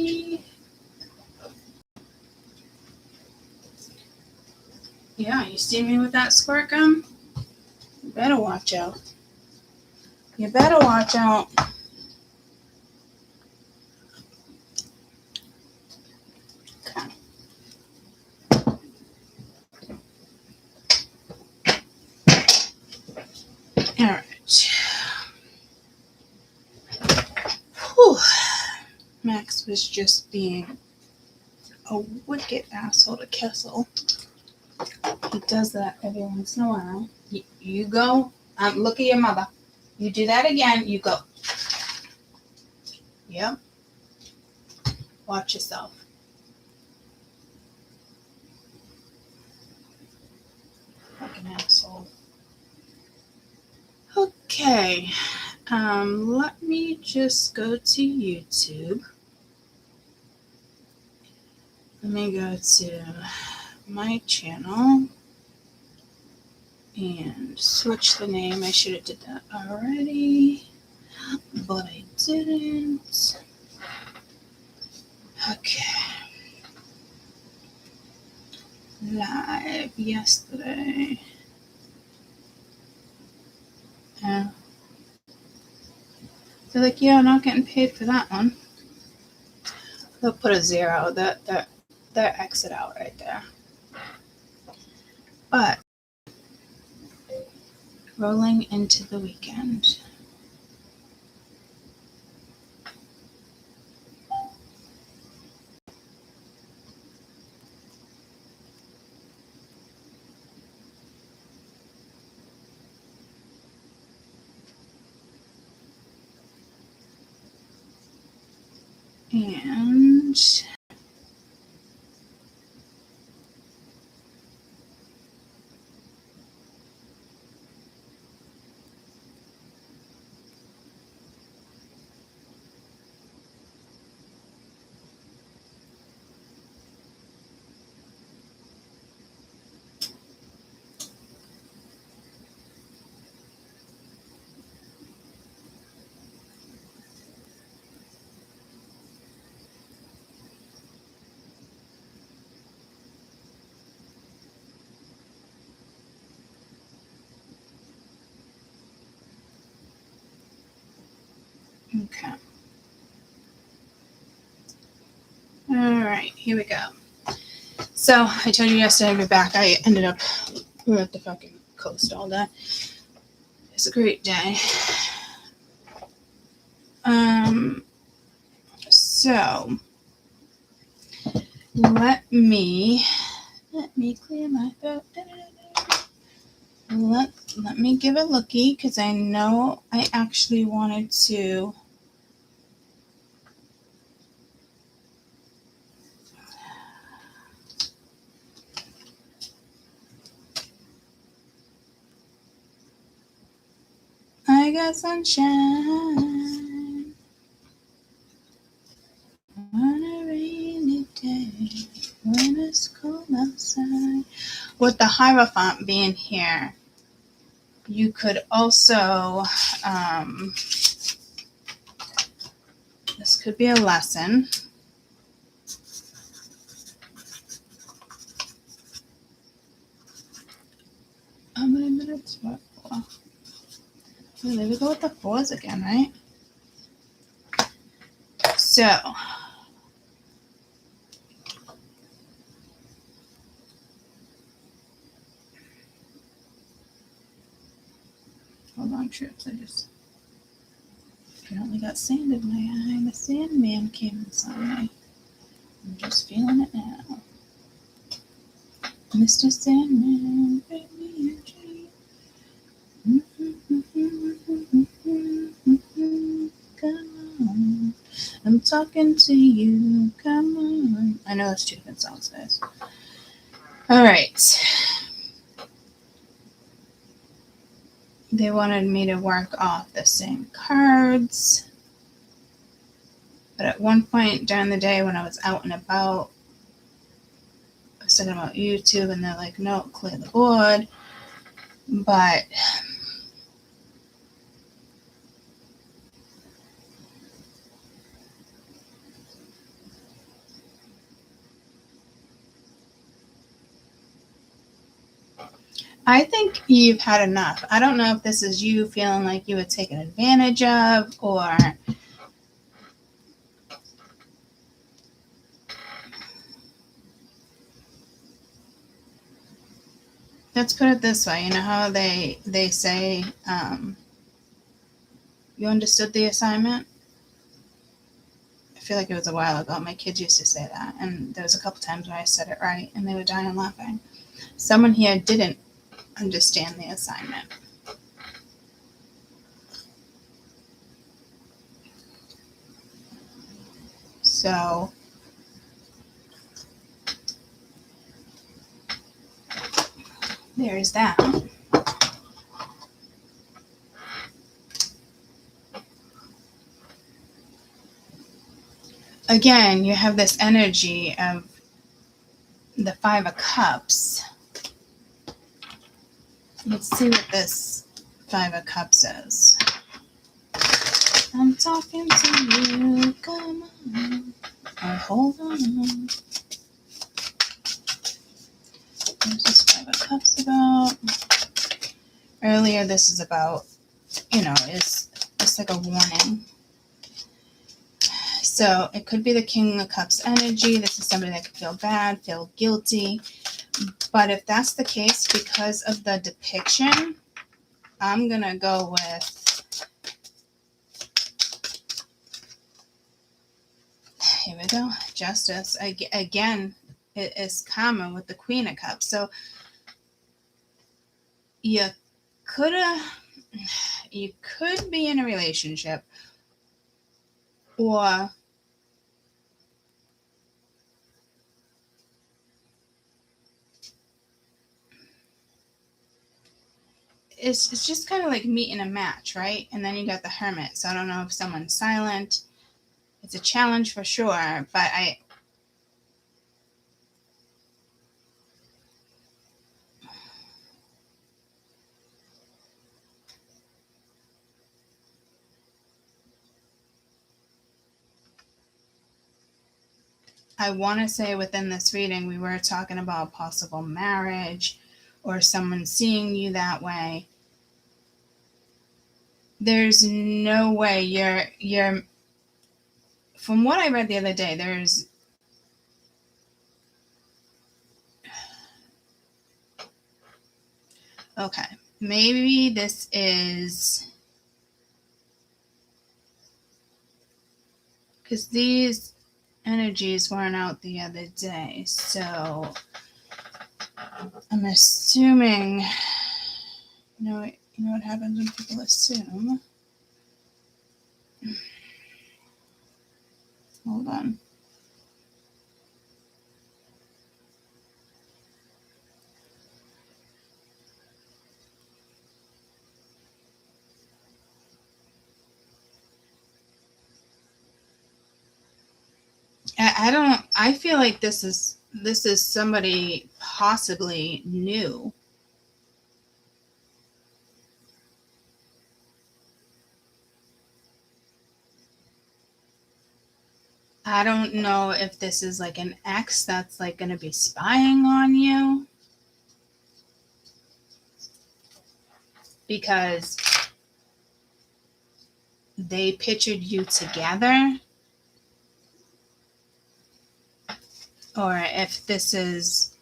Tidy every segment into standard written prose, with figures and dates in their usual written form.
me. Yeah, you see me with that squirt gum? You better watch out. You better watch out. Okay. All right. Whew. Max was just being a wicked asshole to Kessel. He does that every once in a while. You go, look at your mother. You do that again, you go. Yep. Watch yourself. Fucking asshole. Okay. Let me just go to YouTube. Let me go to my channel and switch the name. I should have did that already, but I didn't. Okay. Live yesterday. They're like, yeah, I'm not getting paid for that one. They'll put a 0. That exit out right there. But rolling into the weekend. And okay. All right, here we go. So I told you yesterday I'd be back. I ended up, we were at the fucking coast all day. It's a great day. So let me clear my throat. Let me give a lookie because I know I actually wanted to I got sunshine on a rainy day when it's cold outside. With the Hierophant being here, you could also, this could be a lesson. How many minutes? What? Oh, there we go with the 4s again, right? So, hold on, trips. I apparently got sand in my eye. The Sandman came inside me. I'm just feeling it now. Mr. Sandman, bring me a dream. Come on. I'm talking to you. Come on. I know that's 2 different songs, guys. All right. They wanted me to work off the same cards. But at one point during the day when I was out and about, I was talking about YouTube and they're like, no, clear the board. But I think you've had enough. I don't know if this is you feeling like you were taken advantage of, or let's put it this way. You know how they say you understood the assignment? I feel like it was a while ago. My kids used to say that, and there was a couple times where I said it right, and they were dying laughing. Someone here didn't understand the assignment. So there's that. Again, you have this energy of the Five of Cups. Let's see what this Five of Cups is. I'm talking to you, come on, or hold on. What's this Five of Cups about? Earlier, this is about, it's like a warning. So it could be the King of Cups energy. This is somebody that could feel bad, feel guilty. But if that's the case, because of the depiction, I'm going to go with, here we go, Justice. Again, it is karma with the Queen of Cups. So you could be in a relationship, or it's just kind of like meeting a match, right? And then you got the Hermit. So I don't know if someone's silent. It's a challenge for sure, but I want to say within this reading, we were talking about possible marriage or someone seeing you that way. There's no way you're from what I read the other day, okay, maybe this is because these energies weren't out the other day, so I'm assuming, you know what happens when people assume. Hold on. I feel like this is somebody possibly new. I don't know if this is like an ex that's like going to be spying on you, because they pictured you together, or if this is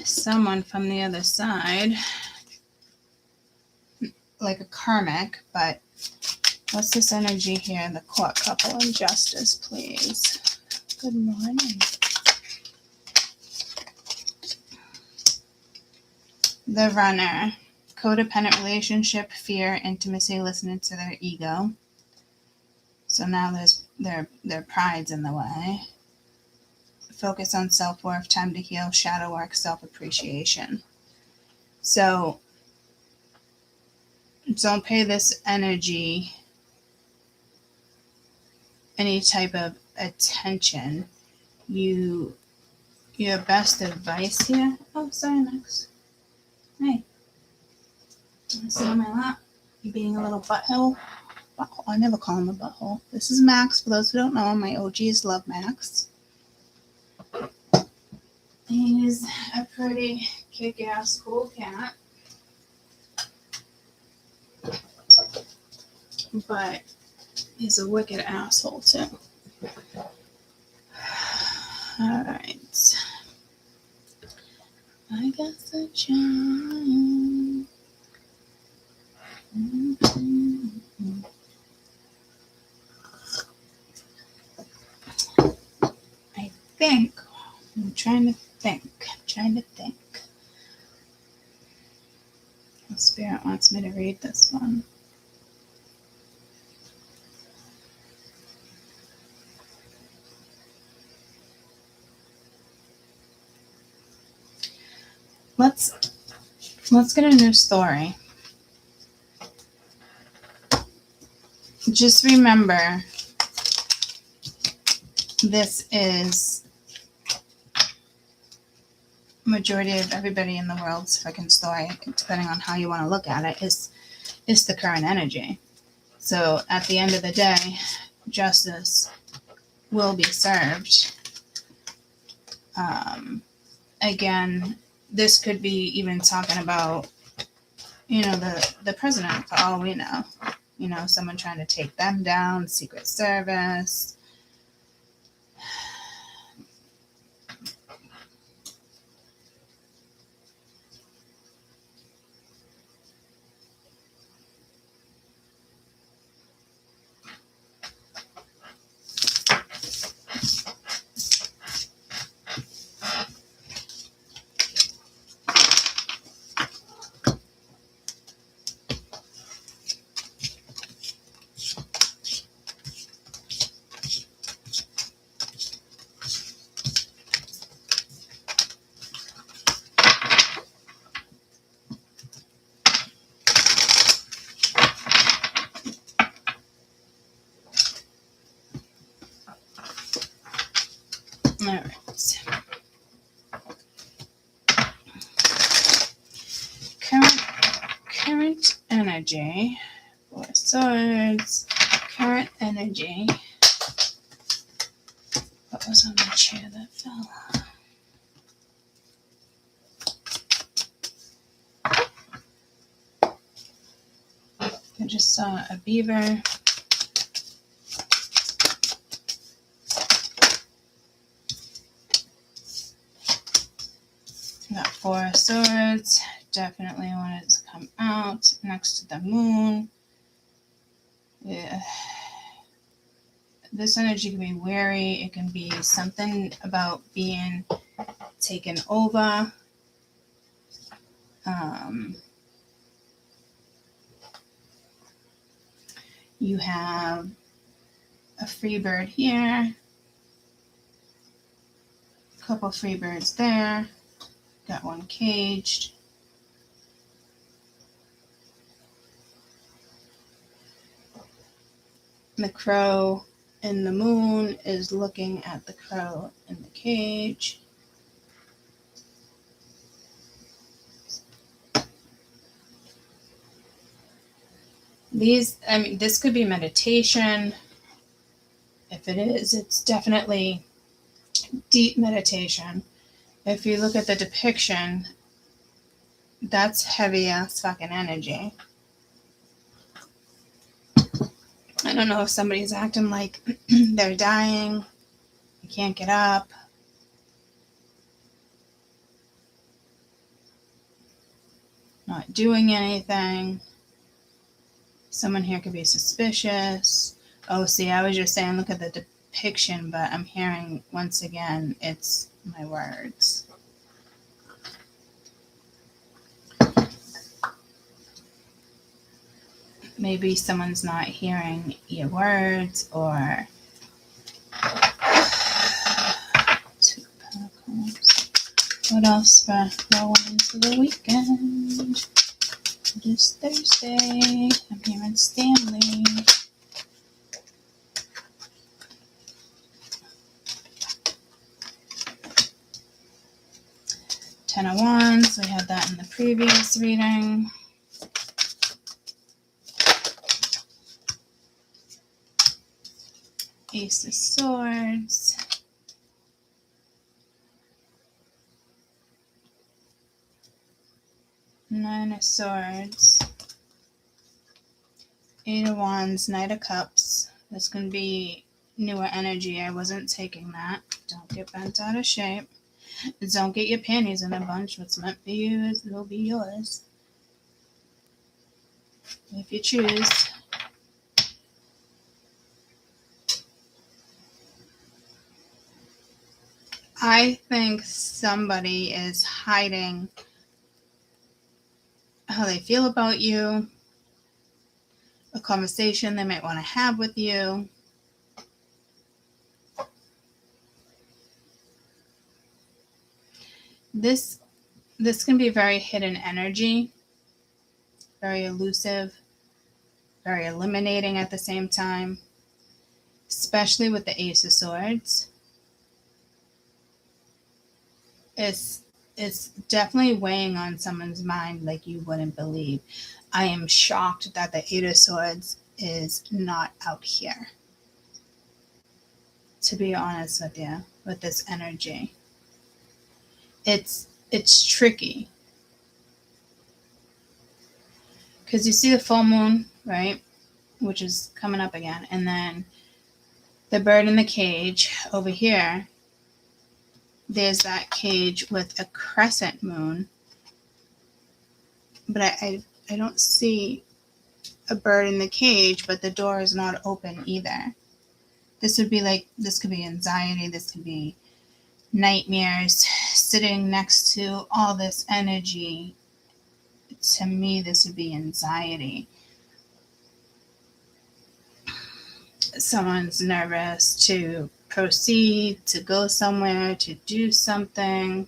someone from the other side, like a karmic. But what's this energy here? The Court couple and Justice, please. Good morning. The Runner. Codependent relationship, fear, intimacy, listening to their ego. So now their pride's in the way. Focus on self-worth, time to heal, shadow work, self-appreciation. So don't pay this energy any type of attention. Your best advice here. Oh, sorry, Max. Hey. Want to sit on my lap? You being a little butthole? Butthole. I never call him a butthole. This is Max. For those who don't know, my OGs love Max. He's a pretty kick-ass cool cat. But he's a wicked asshole too. Alright. I guess I tried. I think. I'm trying to think. The Spirit wants me to read this one. Let's get a new story. Just remember, this is majority of everybody in the world's fucking story, depending on how you want to look at it, is the current energy. So at the end of the day, justice will be served. Again, this could be even talking about, the president, for all we know. Someone trying to take them down, Secret Service. All right. Current energy. Four of Swords. Current energy. What was on the chair that fell? I just saw a beaver. Got Four of Swords. Definitely wanted to come out next to the moon. Yeah. This energy can be wary. It can be something about being taken over. You have a free bird here. A couple free birds there. Got one caged. The crow in the moon is looking at the crow in the cage. This could be meditation. If it is, it's definitely deep meditation. If you look at the depiction, that's heavy ass fucking energy. I don't know if somebody's acting like they're dying, they can't get up. Not doing anything. Someone here could be suspicious. Oh, see, I was just saying look at the depiction, but I'm hearing once again it's my words. Maybe someone's not hearing your words, or Two Pentacles. What else for rolling into the weekend? It is Thursday. I'm here in Stanley. Ten of Wands. We had that in the previous reading. Ace of Swords. Nine of Swords, Eight of Wands, Knight of Cups. This can be newer energy. I wasn't taking that. Don't get bent out of shape. Don't get your panties in a bunch. What's meant for you will be yours, if you choose. I think somebody is hiding how they feel about you, a conversation they might want to have with you. This can be very hidden energy, very elusive, very eliminating at the same time, especially with the Ace of Swords. It's definitely weighing on someone's mind like you wouldn't believe. I am shocked that the Eight of Swords is not out here, to be honest with you, with this energy. It's tricky. Because you see the full moon, right? Which is coming up again. And then the bird in the cage over here. There's that cage with a crescent moon. But I don't see a bird in the cage, but the door is not open either. This could be anxiety. This could be nightmares sitting next to all this energy. To me, this would be anxiety. Someone's nervous to proceed, to go somewhere, to do something.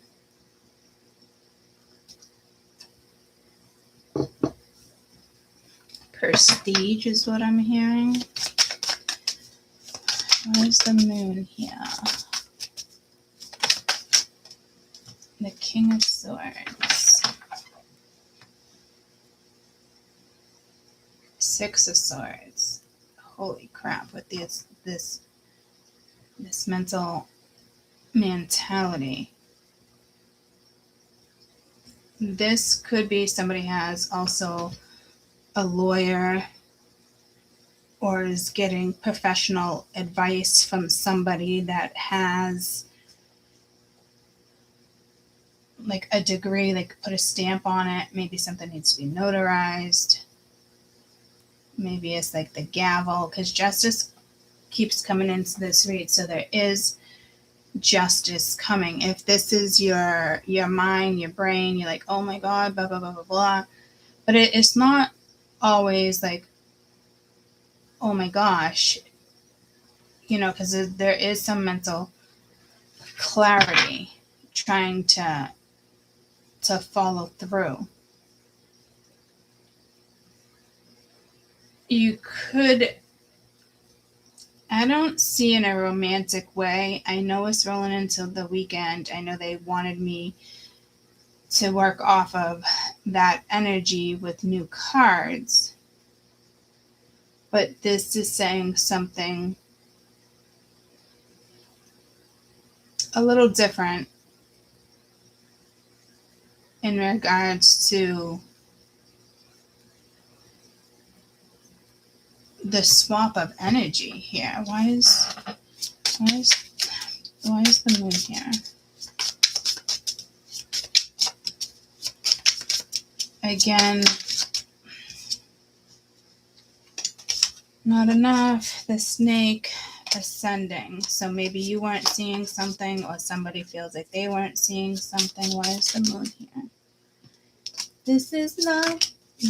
Prestige is what I'm hearing. Where's the moon here? The King of Swords. Six of Swords. Holy crap, with this mental mentality. This could be somebody has also a lawyer or is getting professional advice from somebody that has like a degree, they could put a stamp on it. Maybe something needs to be notarized. Maybe it's like the gavel, because justice keeps coming into this read. So there is justice coming. If this is your mind, your brain, you're like, oh my God, blah, blah, blah, blah, blah. But it's not always like, oh my gosh, because there is some mental clarity trying to follow through. You could, I don't see in a romantic way. I know it's rolling into the weekend. I know they wanted me to work off of that energy with new cards. But this is saying something a little different in regards to the swap of energy here. Why is the moon here? Again, not enough. The snake ascending. So maybe you weren't seeing something, or somebody feels like they weren't seeing something. Why is the moon here? This is love.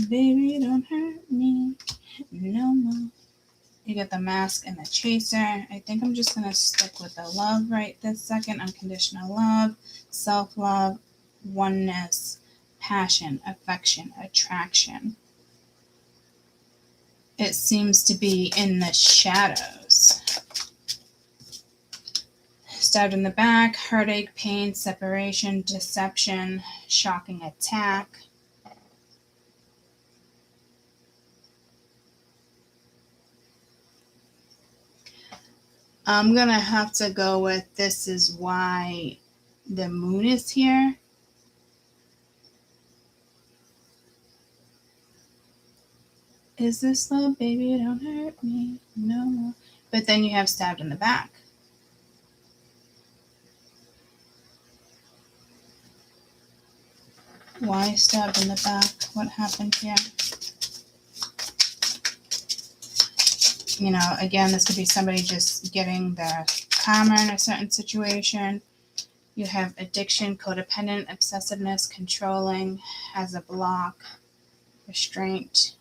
Baby, don't hurt me no more. You get the mask and the chaser. I think I'm just going to stick with the love right this second. Unconditional love, self-love, oneness, passion, affection, attraction. It seems to be in the shadows. Stabbed in the back, heartache, pain, separation, deception, shocking attack. I'm going to have to go with this is why the moon is here. Is this love, baby? Don't hurt me no more. But then you have stabbed in the back. Why stabbed in the back? What happened here? You know, again, this could be somebody just getting the karma in a certain situation. You have addiction, codependent, obsessiveness, controlling, has a block, restraint.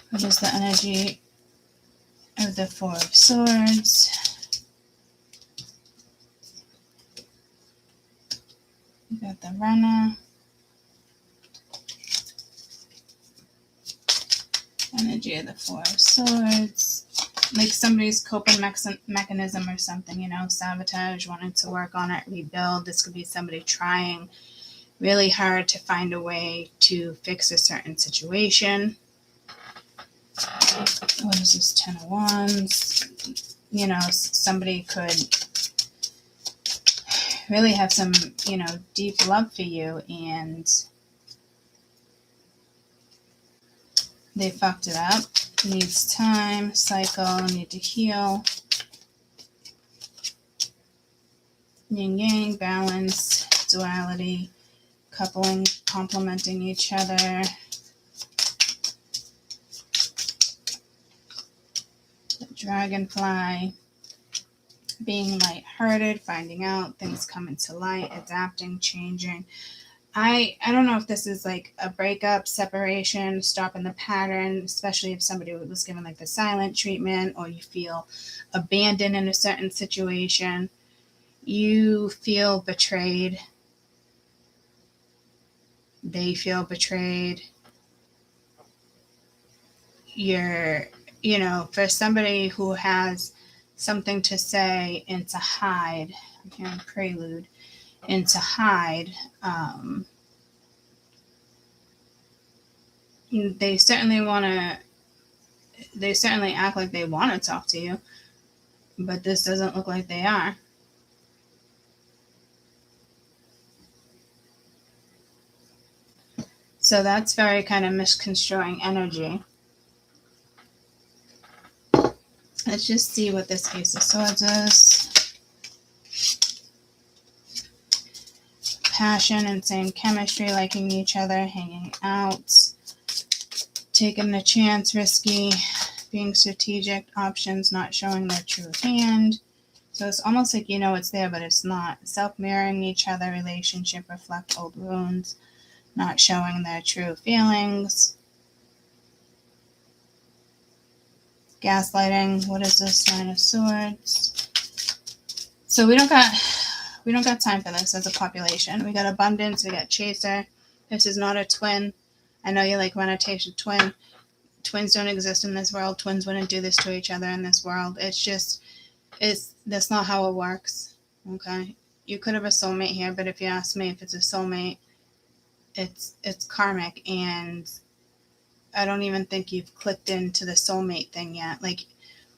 What is the energy of the Four of Swords? You got the Runner. Energy of the Four of Swords. Like somebody's coping mechanism or something, you know, sabotage, wanting to work on it, rebuild. This could be somebody trying really hard to find a way to fix a certain situation. What is this? 10 of Wands. You know, somebody could really have some, you know, deep love for you, and they fucked it up. Needs time, cycle, need to heal. Yin yang, balance, duality, coupling, complementing each other. Dragonfly, being lighthearted, finding out, things coming to light, adapting, changing. I don't know if this is like a breakup, separation, stopping the pattern, especially if somebody was given like the silent treatment, or you feel abandoned in a certain situation. You feel betrayed. They feel betrayed. You're, you know, for somebody who has something to say and to hide, I'm hearing prelude, and to hide, they certainly act like they want to talk to you, but this doesn't look like they are. So that's very kind of misconstruing energy. Let's just see what this Ace of Swords is. Passion, insane chemistry, liking each other, hanging out, taking a chance, risky, being strategic, options, not showing their true hand. So it's almost like you know it's there, but it's not. Self-mirroring each other, relationship, reflect old wounds, not showing their true feelings. Gaslighting. What is this? Nine of Swords. So we don't got time for this as a population. We got abundance. We got chaser. This is not a twin. I know you like renunciation twin. Twins don't exist in this world. Twins wouldn't do this to each other in this world. That's not how it works. Okay. You could have a soulmate here, but if you ask me if it's a soulmate, it's karmic, and I don't even think you've clicked into the soulmate thing yet. Like,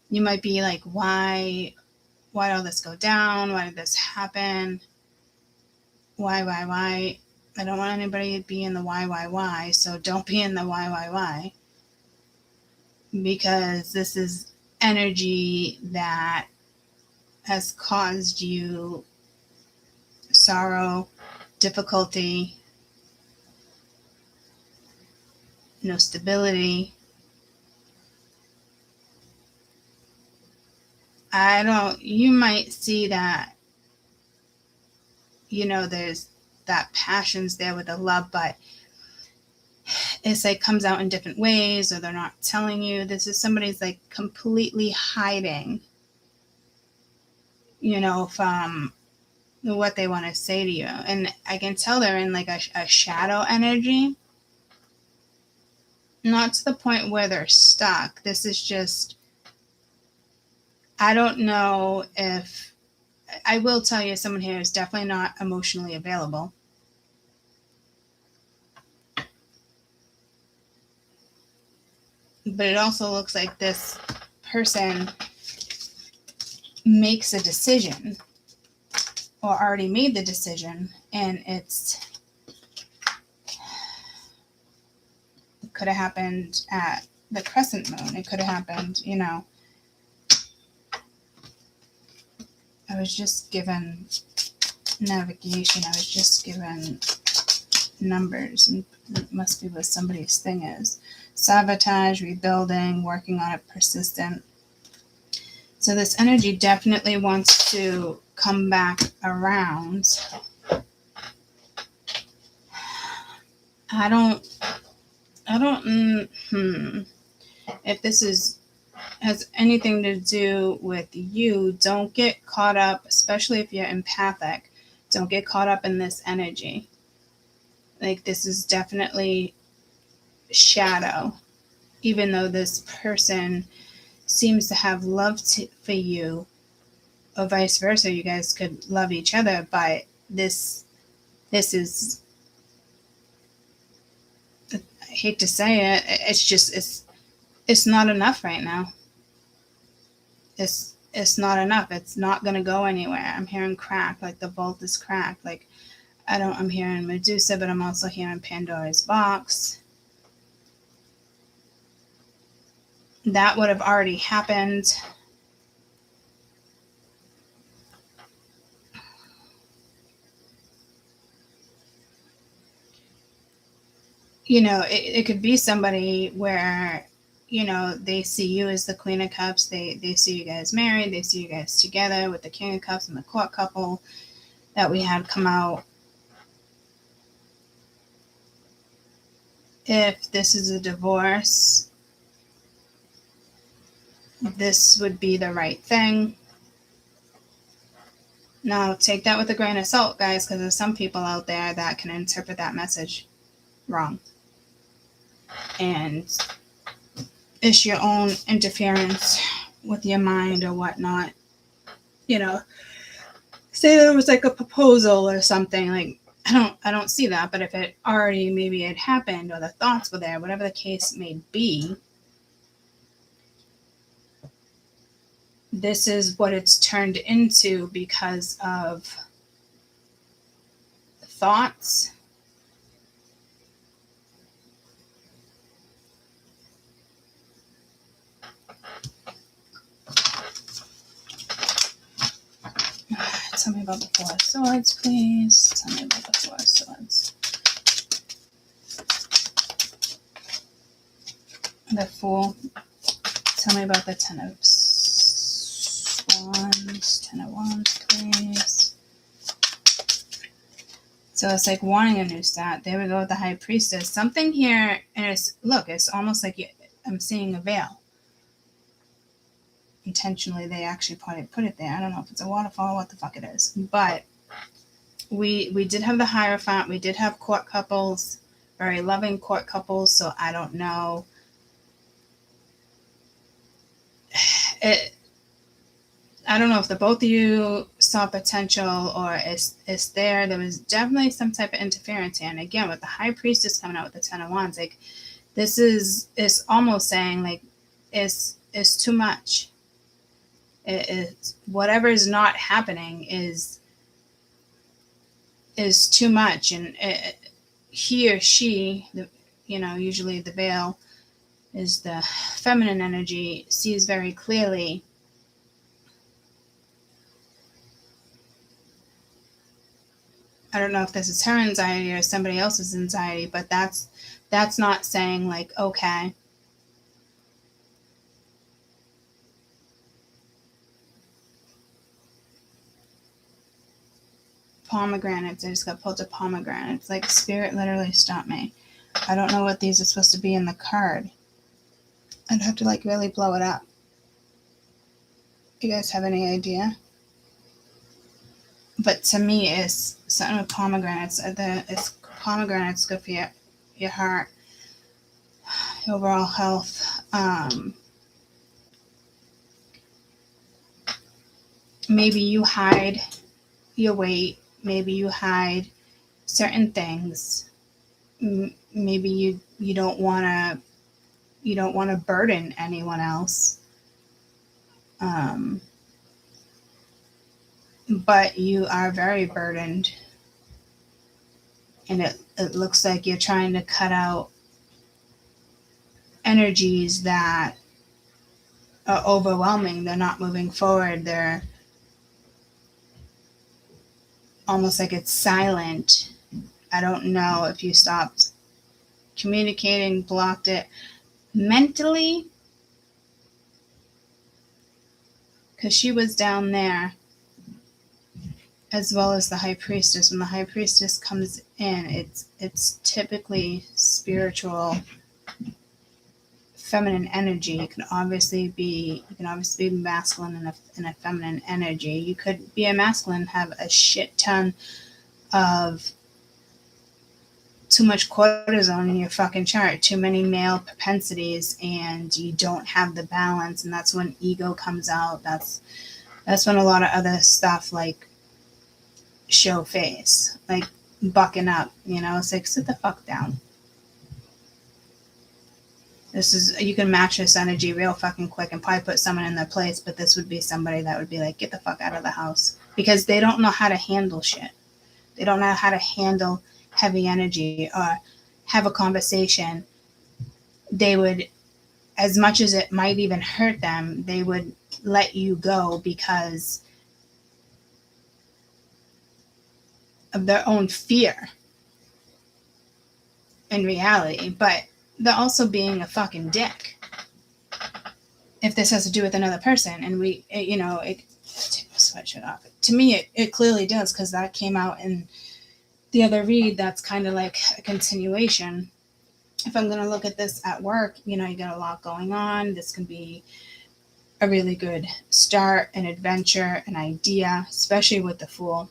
you might be like, why did all this go down? Why did this happen? Why? I don't want anybody to be in the why, so don't be in the why. Because this is energy that has caused you sorrow, difficulty, no stability. You might see that, you know, there's that passion's there with the love, but it's like comes out in different ways, or they're not telling you. This is somebody's like completely hiding, you know, from what they want to say to you. And I can tell they're in like a shadow energy. Not to the point where they're stuck. This is just, I don't know if, I will tell you, someone here is definitely not emotionally available. but it also looks like this person makes a decision or already made the decision, and it could have happened at the crescent moon. It could have happened, I was just given navigation. I was just given numbers, and it must be what somebody's thing is. Sabotage, rebuilding, working on it, persistent. So this energy definitely wants to come back around. If this has anything to do with you, don't get caught up, especially if you're empathic. Don't get caught up in this energy. Like, this is definitely shadow. Even though this person seems to have love for you, or vice versa, you guys could love each other, but this is, I hate to say it, it's not enough right now. It's not enough. It's not going to go anywhere. I'm hearing crack, like the vault is cracked. Like, I'm hearing Medusa, but I'm also hearing Pandora's box. That would have already happened. It could be somebody where, they see you as the Queen of Cups. They see you guys married. They see you guys together with the King of Cups and the court couple that we had come out. If this is a divorce, this would be the right thing. Now, take that with a grain of salt, guys, because there's some people out there that can interpret that message wrong. And it's your own interference with your mind or whatnot. Say there was like a proposal or something, like, I don't see that, but if it already maybe had happened or the thoughts were there, whatever the case may be, this is what it's turned into because of thoughts. Tell me about the Four of Swords, please. Tell me about the Four of Swords. The Fool. Tell me about the Ten of Wands. Ten of Wands, please. So it's like wanting a new start. There we go with the High Priestess. Something here, and it's almost like I'm seeing a veil. Intentionally, they actually put it there. I don't know if it's a waterfall or what the fuck it is. But we did have the Hierophant. We did have court couples, very loving court couples. So I don't know. I don't know if the both of you saw potential or it's there. There was definitely some type of interference here. And again, with the High Priestess coming out with the Ten of Wands, like, this is almost saying, like, it's too much. It's whatever is not happening is too much, and he or she, usually the veil is the feminine energy, sees very clearly I don't know if this is her anxiety or somebody else's anxiety, but that's not saying, like, okay, pomegranates. I just got pulled to pomegranates. Like, spirit literally stopped me. I don't know what these are supposed to be in the card. I'd have to, like, really blow it up. You guys have any idea? But to me, it's something with pomegranates. It's pomegranates good for your heart, your overall health. Maybe you hide your weight. Maybe you hide certain things. Maybe you don't want to You don't want to burden anyone else. But you are very burdened. And it looks like you're trying to cut out energies that are overwhelming. They're not moving forward. They're almost like it's silent. I don't know if you stopped communicating, blocked it mentally, because she was down there, as well as the high priestess. When the high priestess comes in, it's typically spiritual, feminine energy. You can obviously be masculine and a feminine energy. You could be a masculine, have a shit ton of too much cortisone in your fucking chart, too many male propensities, and you don't have the balance, and that's when ego comes out. That's when a lot of other stuff like show face, like bucking up, it's like, sit the fuck down. You can match this energy real fucking quick and probably put someone in their place, but this would be somebody that would be like, get the fuck out of the house, because they don't know how to handle shit. They don't know how to handle heavy energy or have a conversation. They would, as much as it might even hurt them, they would let you go because of their own fear in reality. But they're also being a fucking dick if this has to do with another person. And take the sweatshirt off. To me, it clearly does, because that came out in the other read. That's kind of like a continuation. If I'm going to look at this at work, you got a lot going on. This can be a really good start, an adventure, an idea, especially with the Fool.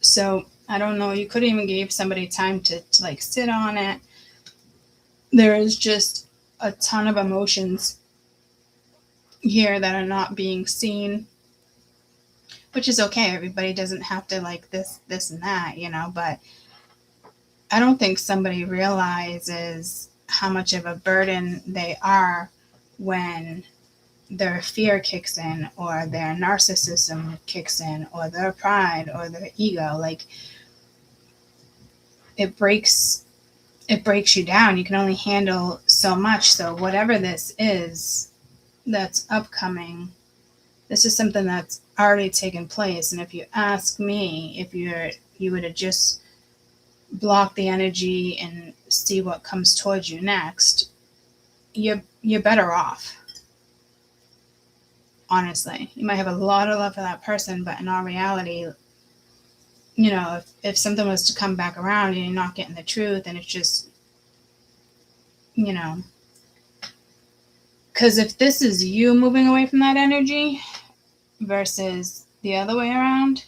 So I don't know, you could even give somebody time to like sit on it. There is just a ton of emotions here that are not being seen, which is okay. Everybody doesn't have to like this and that, but I don't think somebody realizes how much of a burden they are when their fear kicks in, or their narcissism kicks in, or their pride, or their ego. Like, it breaks you down. You can only handle so much. So whatever this is that's upcoming, this is something that's already taken place. And if you ask me, if you would have just blocked the energy and see what comes towards you next, you're better off. Honestly, you might have a lot of love for that person, but in all reality, if something was to come back around and you're not getting the truth, and it's just, because if this is you moving away from that energy versus the other way around,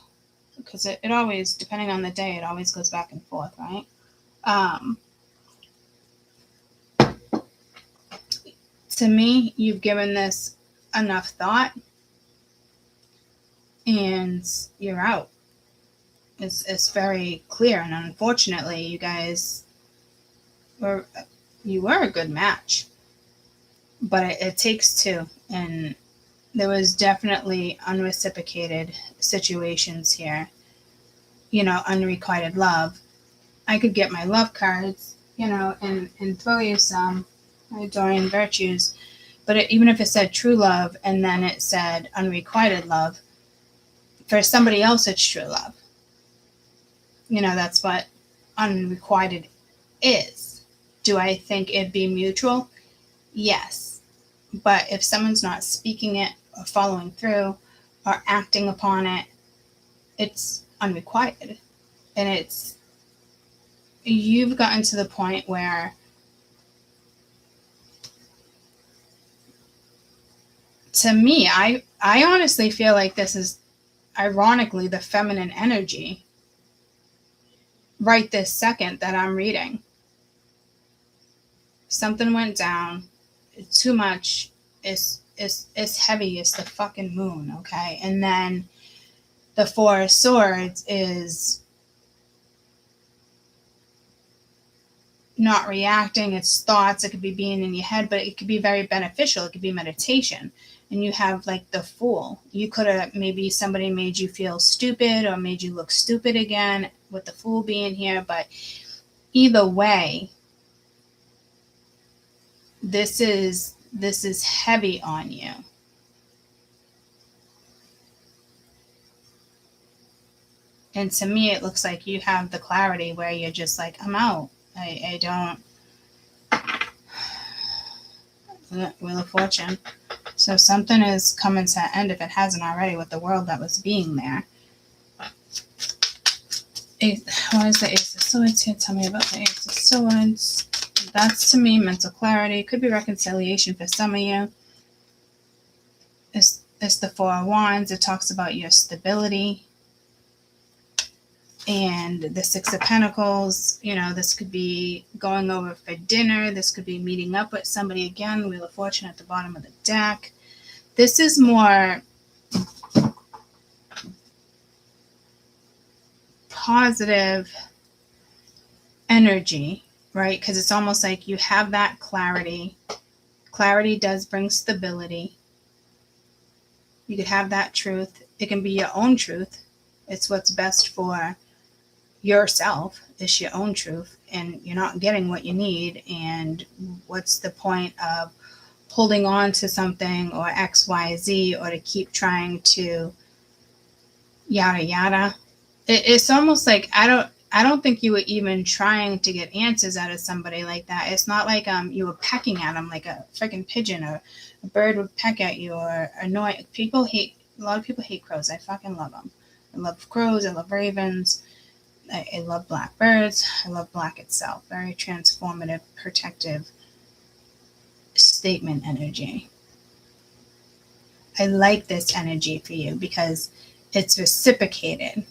because it always, depending on the day, it always goes back and forth, right? To me, you've given this enough thought, and you're out. It's very clear, and unfortunately, you guys were a good match, but it takes two, and there was definitely unreciprocated situations here. Unrequited love. I could get my love cards, and throw you some, my Dorian virtues. But even if it said true love and then it said unrequited love, for somebody else it's true love. That's what unrequited is. Do I think it'd be mutual? Yes. But if someone's not speaking it or following through or acting upon it, it's unrequited. And you've gotten to the point where to me, I honestly feel like this is ironically the feminine energy right this second that I'm reading. Something went down. It's too much. It's heavy. It's the fucking moon, okay? And then the Four of Swords is not reacting, it's thoughts, it could be being in your head, but it could be very beneficial. It could be meditation. And you have like the Fool. You could have, maybe somebody made you feel stupid or made you look stupid again with the Fool being here. But either way, this is heavy on you. And to me, it looks like you have the clarity where you're just like, I'm out. I don't. Wheel of Fortune. So something is coming to an end, if it hasn't already, with the world that was being there. Why is the Ace of Swords here? Tell me about the Ace of Swords. That's, to me, mental clarity. It could be reconciliation for some of you. It's the Four of Wands. It talks about your stability. And the Six of Pentacles, this could be going over for dinner. This could be meeting up with somebody again. Wheel of Fortune at the bottom of the deck. This is more positive energy, right? Because it's almost like you have that clarity. Clarity does bring stability. You could have that truth. It can be your own truth. It's what's best for yourself. It's your own truth, and you're not getting what you need. And what's the point of holding on to something or XYZ, or to keep trying to yada yada? It's almost like I don't think you were even trying to get answers out of somebody like that. It's not like you were pecking at them like a freaking pigeon, or a bird would peck at you, or annoy. A lot of people hate crows. I fucking love them. I love crows. I love ravens. I love black birds. I love black itself. Very transformative, protective statement energy. I like this energy for you because it's reciprocated.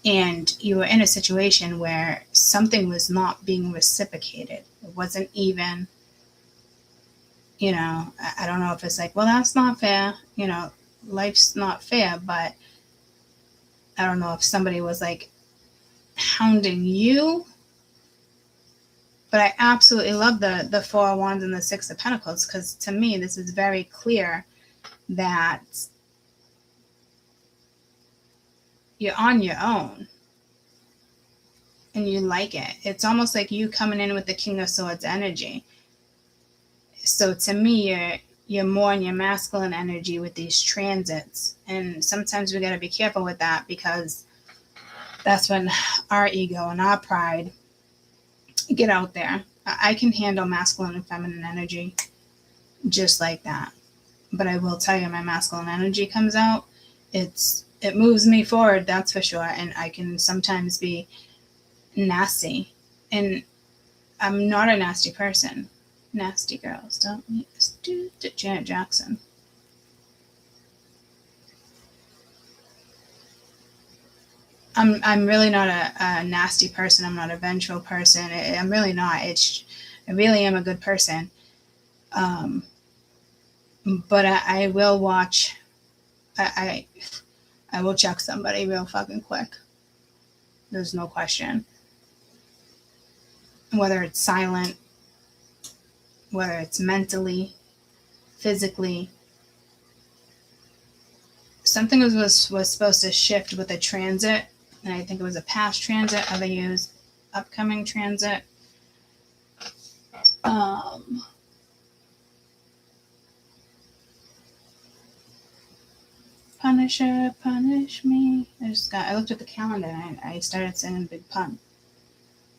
And you were in a situation where something was not being reciprocated. It wasn't even, I don't know if it's like, well, that's not fair. Life's not fair. But I don't know if somebody was like hounding you. But I absolutely love the Four of Wands and the Six of Pentacles, because to me, this is very clear that you're on your own and you like it. It's almost like you coming in with the King of Swords energy. So to me, you're more in your masculine energy with these transits. And sometimes we got to be careful with that, because that's when our ego and our pride get out there. I can handle masculine and feminine energy just like that. But I will tell you, my masculine energy comes out. It moves me forward, that's for sure. And I can sometimes be nasty. And I'm not a nasty person. Nasty girls don't need to Janet Jackson. I'm really not a nasty person. I'm not a vengeful person. I'm really not. I really am a good person. But I will watch. I will check somebody real fucking quick. There's no question. Whether it's silent, whether it's mentally, physically. Something was supposed to shift with a transit. And I think it was a past transit. Other use upcoming transit. Punisher, punish me. I looked at the calendar and I started singing Big Pun.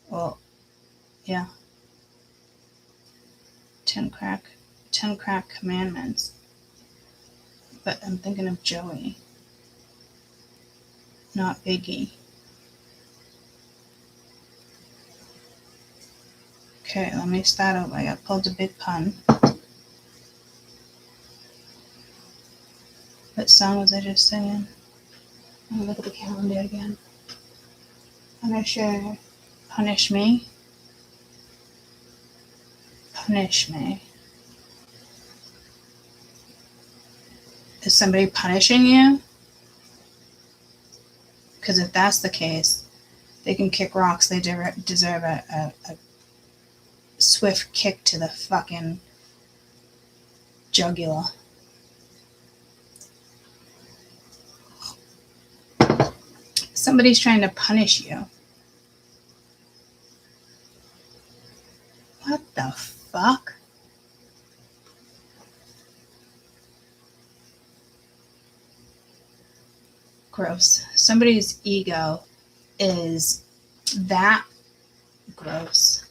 Well, yeah. 10 crack commandments. But I'm thinking of Joey, not Biggie. Okay, let me start over. I got pulled a Big Pun. What song was I just singing? Let me look at the calendar again. Punisher, punish me. Punish me. Is somebody punishing you? Because if that's the case, they can kick rocks. They deserve a swift kick to the fucking jugular. Somebody's trying to punish you. What the fuck? Gross. Somebody's ego is that gross.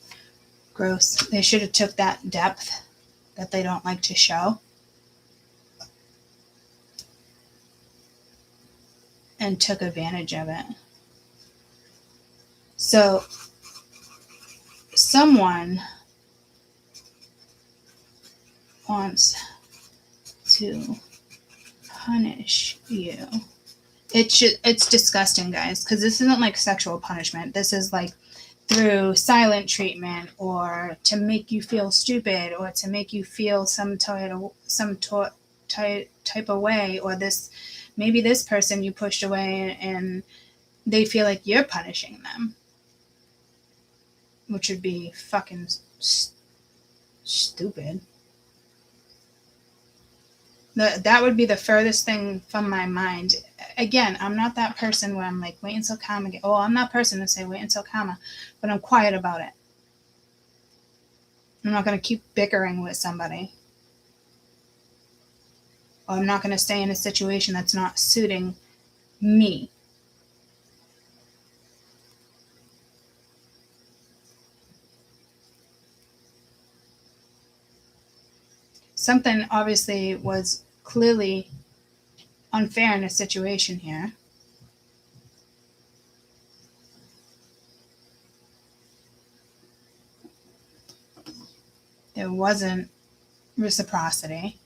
Gross. They should have took that depth that they don't like to show and took advantage of it. So someone wants to punish you. It's disgusting, guys, because this isn't like sexual punishment. This is like through silent treatment, or to make you feel stupid, or to make you feel some type of way, or maybe this person you pushed away and they feel like you're punishing them, which would be fucking stupid. That would be the furthest thing from my mind. Again, I'm not that person where I'm like, wait until karma. I'm that person to say wait until karma, but I'm quiet about it. I'm not going to keep bickering with somebody. Or I'm not going to stay in a situation that's not suiting me. Something obviously was clearly unfair in a situation here. There wasn't reciprocity.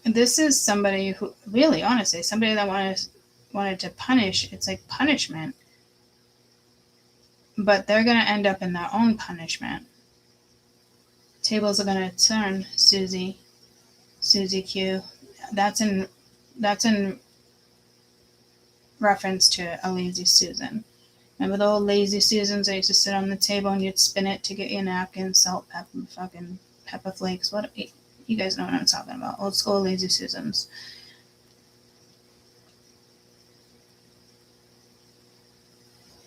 This is somebody who really, honestly, somebody that wanted to punish. It's like punishment. But they're going to end up in their own punishment. Tables are going to turn, Susie Q. That's in reference to a lazy Susan. Remember the old lazy Susans that used to sit on the table and you'd spin it to get your napkin, salt, pepper, fucking pepper flakes. What you guys know what I'm talking about? Old school lazy Susans.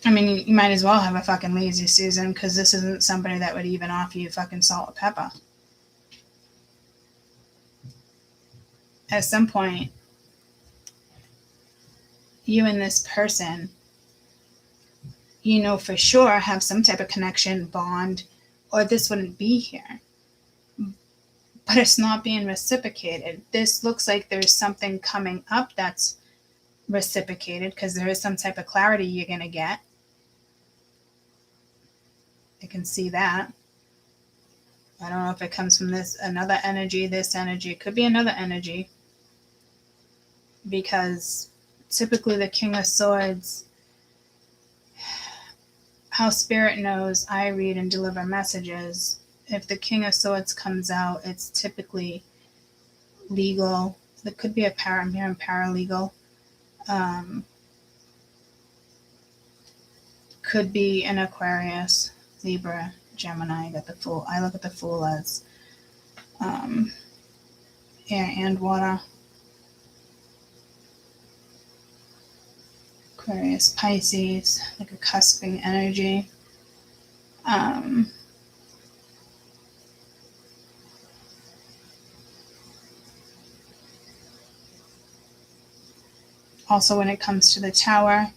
I mean, you might as well have a fucking lazy Susan, because this isn't somebody that would even offer you fucking salt or pepper. At some point, you and this person, for sure have some type of connection, bond, or this wouldn't be here. But it's not being reciprocated. This looks like there's something coming up that's reciprocated, because there is some type of clarity you're going to get. I can see that. I don't know if it comes from this energy. It could be another energy. Because typically the King of Swords, how Spirit knows I read and deliver messages, if the King of Swords comes out, it's typically legal. There could be a paralegal. Could be an Aquarius, Libra, Gemini. I got the Fool. I look at the Fool as air and water. Aquarius, Pisces, like a cusping energy. Also, when it comes to the Tower,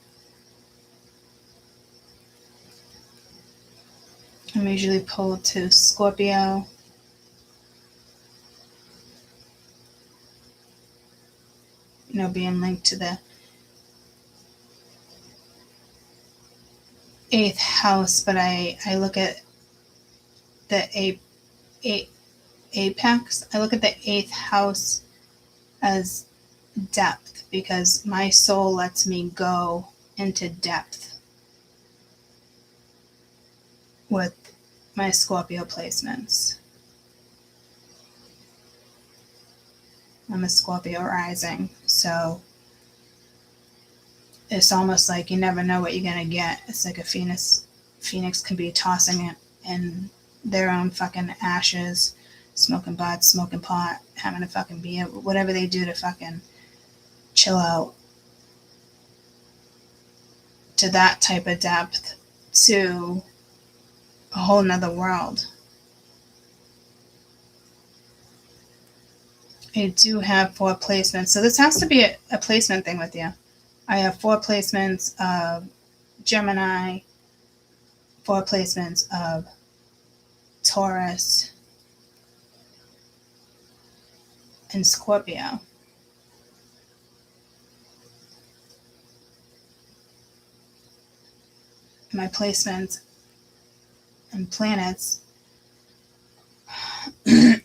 I'm usually pulled to Scorpio. Being linked to the 8th house, but I look at the apex. I look at the 8th house as depth, because my soul lets me go into depth with my Scorpio placements. I'm a Scorpio rising, so it's almost like you never know what you're going to get. It's like a phoenix can be tossing it in their own fucking ashes, smoking butts, smoking pot, having a fucking beer, whatever they do to fucking chill out, to that type of depth, to a whole nother world. I do have 4 placements. So this has to be a placement thing with you. I have 4 placements of Gemini, 4 placements of Taurus, and Scorpio. My placements and planets at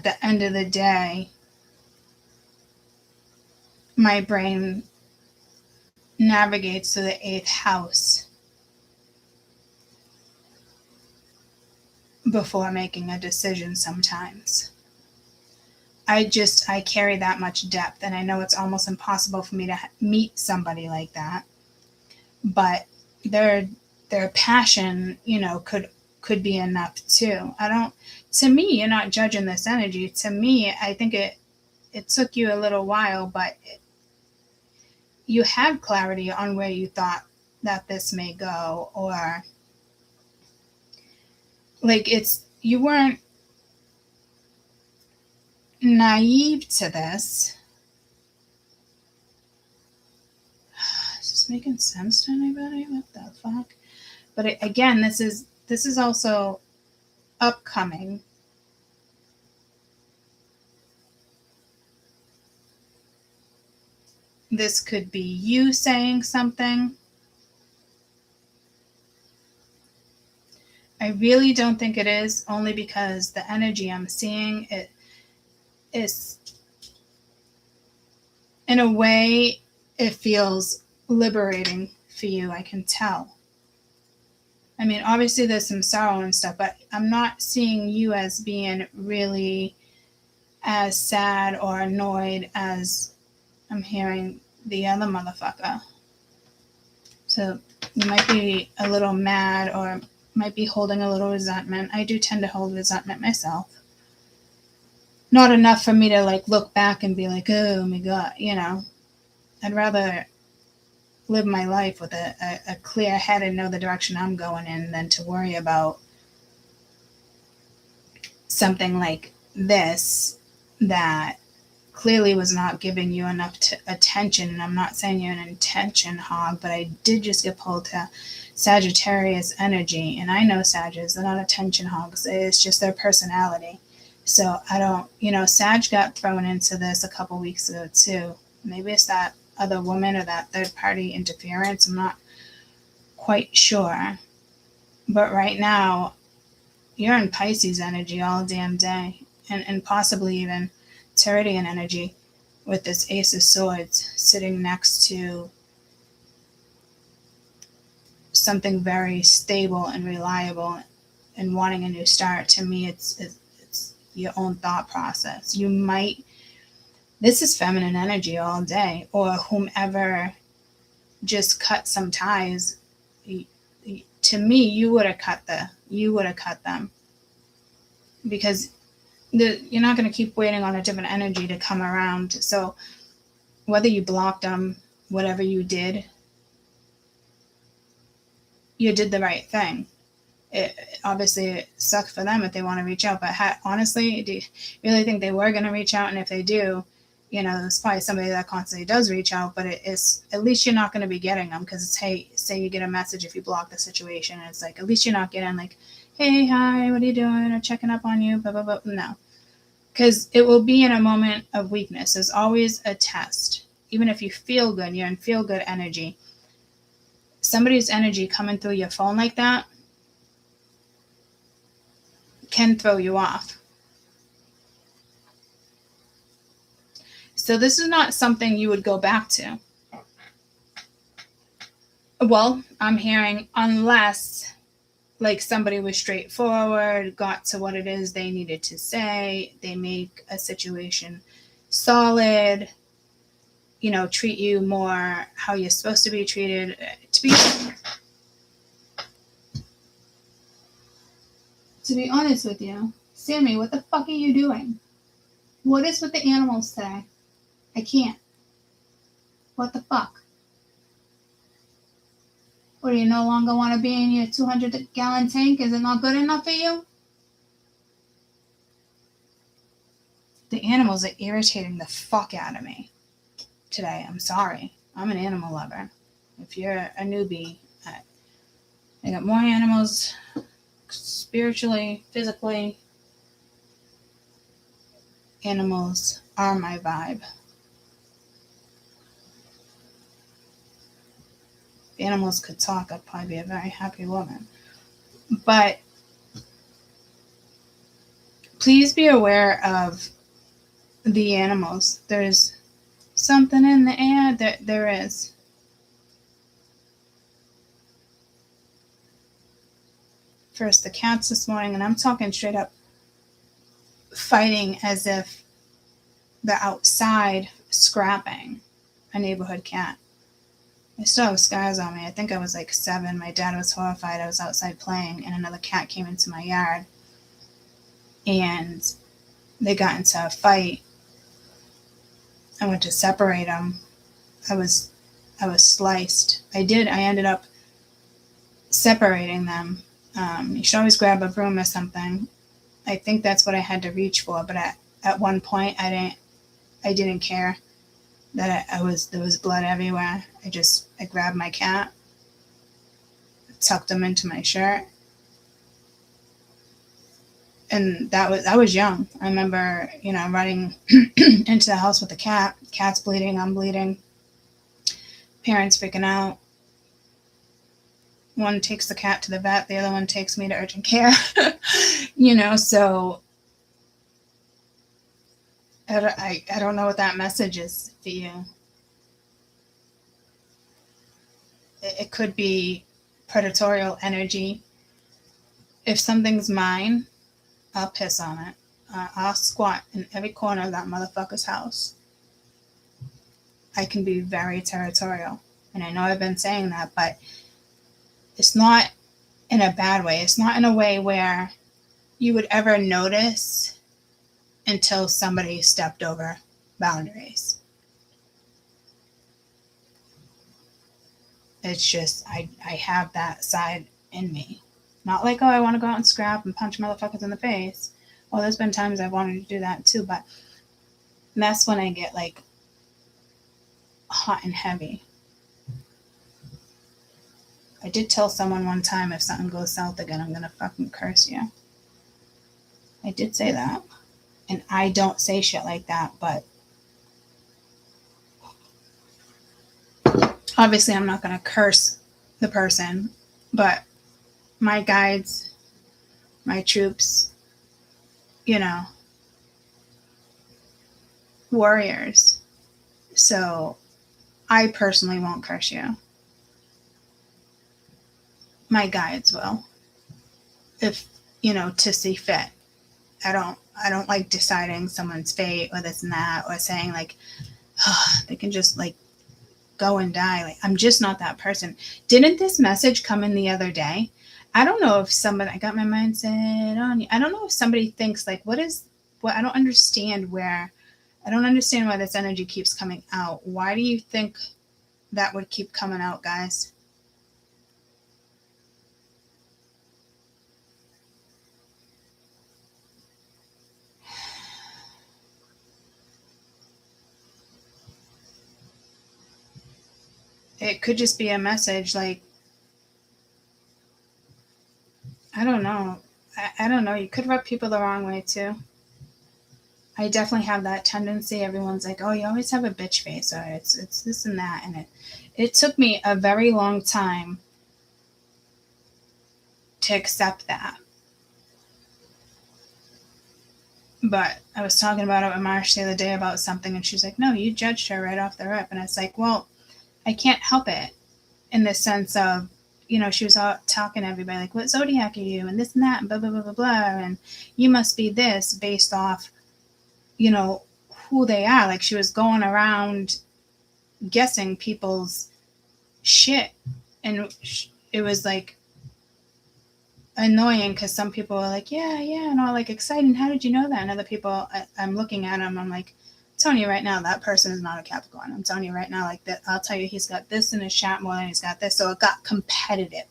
the end of the day, my brain navigates to the 8th house before making a decision sometimes. I carry that much depth, and I know it's almost impossible for me to meet somebody like that. But their passion, could be enough too. To me, you're not judging this energy. To me, I think it took you a little while, but you had clarity on where you thought that this may go, or like you weren't naive to this. Is this making sense to anybody? What the fuck? But again, this is also upcoming. This could be you saying something. I really don't think it is, only because the energy I'm seeing, it is, in a way, it feels liberating for you. I can tell. I mean, obviously there's some sorrow and stuff, but I'm not seeing you as being really as sad or annoyed as I'm hearing the other motherfucker. So you might be a little mad, or might be holding a little resentment. I do tend to hold resentment myself. Not enough for me to look back and be like, oh my God, I'd rather live my life with a clear head and know the direction I'm going in than to worry about something like this that clearly was not giving you enough attention. And I'm not saying you're an attention hog, but I did just get pulled to Sagittarius energy. And I know Sagittarius, they're not attention hogs. It's just their personality. So I don't, Sag got thrown into this a couple weeks ago too. Maybe it's that other woman or that third party interference. I'm not quite sure. But right now, you're in Pisces energy all damn day. And possibly even Pteroidian energy with this Ace of Swords sitting next to something very stable and reliable and wanting a new start. To me, it's your own thought process. This is feminine energy all day, or whomever just cut some ties. To me, you would have cut them, because you're not going to keep waiting on a different energy to come around. So whether you blocked them, whatever you did, you did the right thing. Obviously, it sucked for them if they want to reach out. But honestly, do you really think they were going to reach out? And if they do, there's probably somebody that constantly does reach out. But it's at least you're not going to be getting them, because it's, hey, say you get a message if you block the situation. And it's like, at least you're not getting hey, hi, what are you doing? Or checking up on you, blah, blah, blah. No. Because it will be in a moment of weakness. There's always a test. Even if you feel good, you're in feel good energy. Somebody's energy coming through your phone like that can throw you off. So this is not something you would go back to. Well, I'm hearing unless somebody was straightforward, got to what it is they needed to say, they make a situation solid, treat you more how you're supposed to be treated. To be honest with you, Sammy, what the fuck are you doing? What is with the animals today? I can't. What the fuck? What, do you no longer want to be in your 200-gallon tank? Is it not good enough for you? The animals are irritating the fuck out of me today. I'm sorry. I'm an animal lover. If you're a newbie, I got more animals spiritually, physically. Animals are my vibe. If animals could talk, I'd probably be a very happy woman. But please be aware of the animals. There's something in the air. There is. First the cats this morning, and I'm talking straight up fighting as if they're outside scrapping. A neighborhood cat. I still have scars on me. I think I was like 7. My dad was horrified. I was outside playing, and another cat came into my yard, and they got into a fight. I went to separate them. I was sliced. I ended up separating them. You should always grab a broom or something. I think that's what I had to reach for, but at one point I didn't care that there was blood everywhere. I grabbed my cat, tucked him into my shirt, and I was young. I remember, running into the house with the cat. Cat's bleeding, I'm bleeding. Parents freaking out. One takes the cat to the vet, the other one takes me to urgent care. So I don't know what that message is for you. It could be predatorial energy. If something's mine, I'll piss on it. I'll squat in every corner of that motherfucker's house. I can be very territorial. And I know I've been saying that, but it's not in a bad way. It's not in a way where you would ever notice until somebody stepped over boundaries. It's just, I have that side in me. Not like, I want to go out and scrap and punch motherfuckers in the face. Well, there's been times I've wanted to do that too, but that's when I get like hot and heavy. I did tell someone one time, if something goes south again, I'm going to fucking curse you. I did say that. And I don't say shit like that, but obviously I'm not going to curse the person, but my guides, my troops, warriors. So I personally won't curse you. My guides will, if, to see fit. I don't like deciding someone's fate or this and that, or saying like, they can just like go and die. Like, I'm just not that person. Didn't this message come in the other day? I don't know if somebody, I got my mindset on you. I don't know if somebody thinks like, I don't understand why this energy keeps coming out. Why do you think that would keep coming out, guys? It could just be a message like, I don't know. I don't know. You could rub people the wrong way too. I definitely have that tendency. Everyone's like, oh, you always have a bitch face, or it's this and that. And it took me a very long time to accept that. But I was talking about it with Marsh the other day about something, and she's like, no, you judged her right off the rip. And it's like, well, I can't help it, in the sense of, she was all talking to everybody like, what zodiac are you, and this and that, and blah, blah, blah, blah, blah, and you must be this based off, who they are. Like, she was going around guessing people's shit. And it was like annoying because some people were like, yeah, and all like exciting. How did you know that? And other people, I'm looking at them, I'm like, I'm telling you right now, that person is not a Capricorn. I'm telling you right now, like that. I'll tell you, he's got this in his chat more than he's got this. So it got competitive.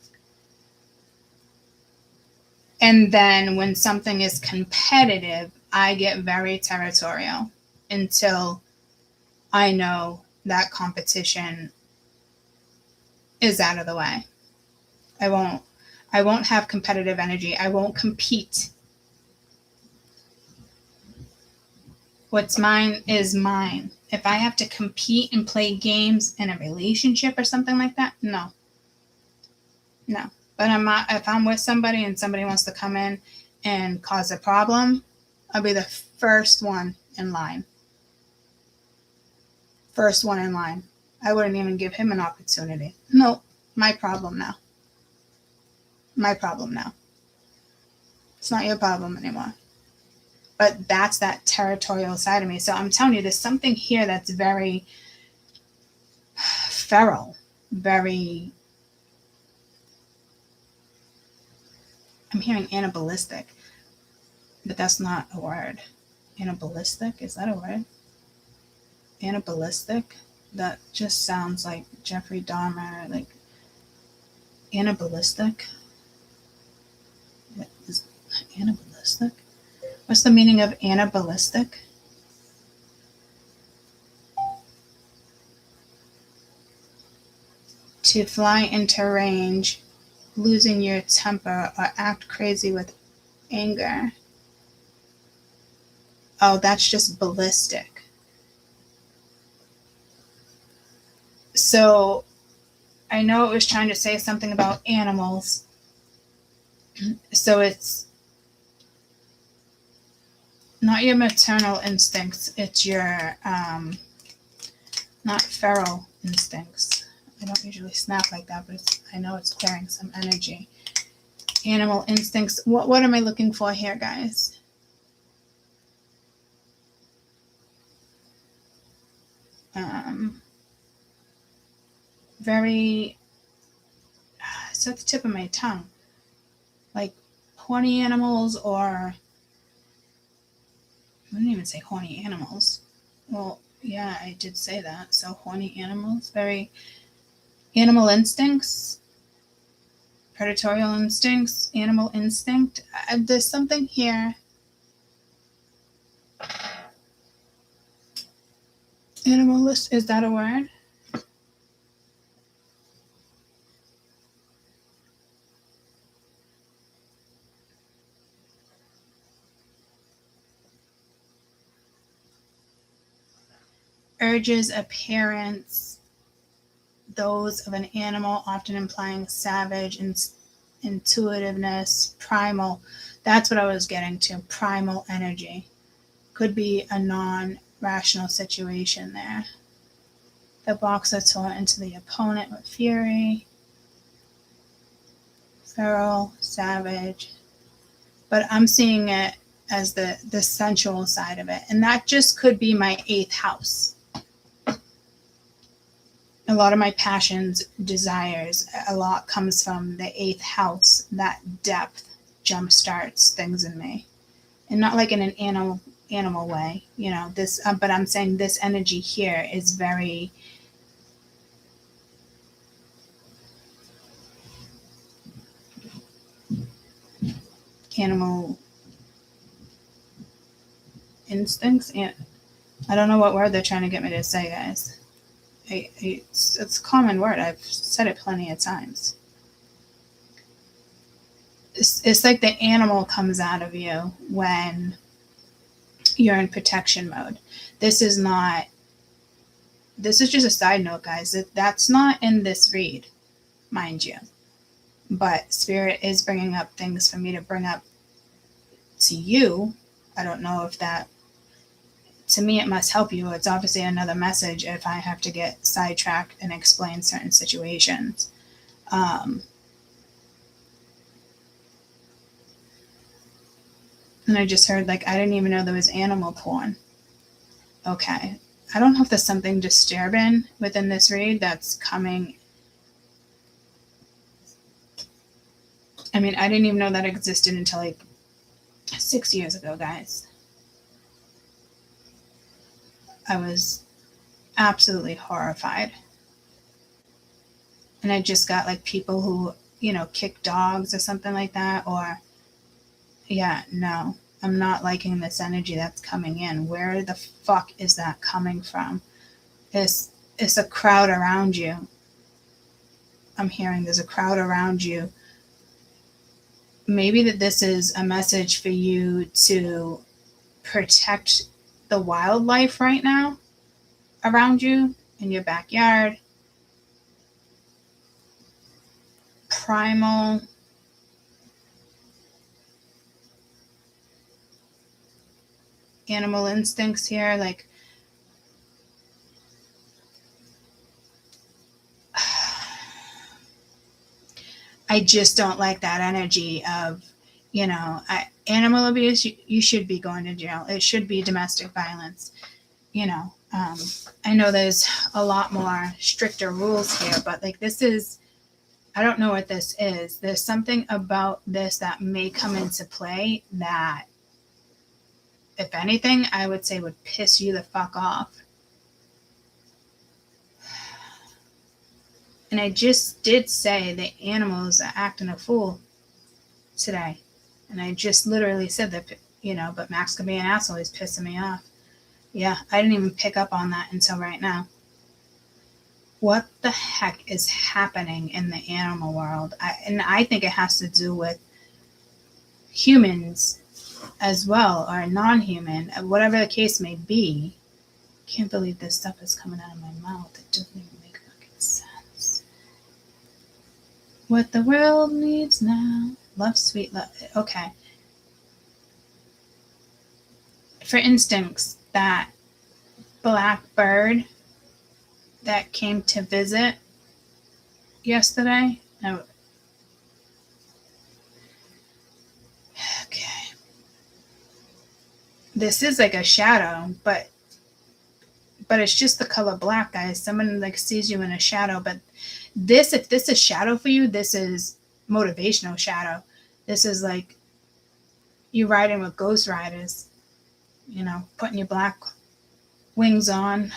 And then when something is competitive, I get very territorial until I know that competition is out of the way. I won't have competitive energy. I won't compete. What's mine is mine. If I have to compete and play games in a relationship or something like that, no. But I'm not, if I'm with somebody and somebody wants to come in and cause a problem, I'll be the first one in line. First one in line. I wouldn't even give him an opportunity. No, my problem now. My problem now. It's not your problem anymore. But that's that territorial side of me. So I'm telling you, there's something here that's very feral, very... I'm hearing animalistic, but that's not a word. Animalistic? Is that a word? Animalistic? That just sounds like Jeffrey Dahmer, like animalistic. What is animalistic? What's the meaning of animalistic? To fly into range, losing your temper, or act crazy with anger. Oh, that's just ballistic. So I know it was trying to say something about animals. So it's not your maternal instincts, it's your not feral instincts. I don't usually snap like that, but I know it's clearing some energy. Animal instincts. What am I looking for here, guys? Very, it's at the tip of my tongue. Like horny animals, or I didn't even say horny animals. Well, yeah, I did say that. So horny animals, very animal instincts, predatorial instincts, animal instinct. There's something here. Animalist, is that a word? Urges, appearance, those of an animal, often implying savage, intuitiveness, primal. That's what I was getting to. Primal energy. Could be a non-rational situation there. The boxer tore into the opponent with fury. Feral, savage. But I'm seeing it as the sensual side of it. And that just could be my 8th house. A lot of my passions, desires, a lot comes from the 8th house. That depth jumpstarts things in me, and not like in an animal way, you know. This, but I'm saying this energy here is very animal instincts. And I don't know what word they're trying to get me to say, guys. It's a common word. I've said it plenty of times. It's like the animal comes out of you when you're in protection mode. This is just a side note, guys. That's not in this read, mind you. But Spirit is bringing up things for me to bring up to you. I don't know if that, to me, it must help you. It's obviously another message if I have to get sidetracked and explain certain situations. And I just heard, like, I didn't even know there was animal porn. Okay. I don't know if there's something disturbing within this read that's coming. I mean, I didn't even know that existed until like 6 years ago, guys. I was absolutely horrified. And I just got like people who, you know, kick dogs or something like that. Or, yeah, no, I'm not liking this energy that's coming in. Where the fuck is that coming from? It's a crowd around you. I'm hearing there's a crowd around you. Maybe that this is a message for you to protect the wildlife right now around you in your backyard. Primal animal instincts here, like I just don't like that energy of, you know, animal abuse. You should be going to jail. It should be domestic violence. You know, I know there's a lot more stricter rules here, but like this is, I don't know what this is. There's something about this that may come into play that, if anything, I would say would piss you the fuck off. And I just did say the animals are acting a fool today. And I just literally said that, you know, but Max can be an asshole. He's pissing me off. Yeah, I didn't even pick up on that until right now. What the heck is happening in the animal world? I think it has to do with humans as well, or non-human, whatever the case may be. Can't believe this stuff is coming out of my mouth. It doesn't even make fucking sense. What the world needs now. Love, sweet love. Okay. For instance, that black bird that came to visit yesterday. No. Okay. This is like a shadow, but it's just the color black, guys. Someone like sees you in a shadow, but this, if this is shadow for you, this is motivational shadow. This is like you riding with ghost riders, you know, putting your black wings on,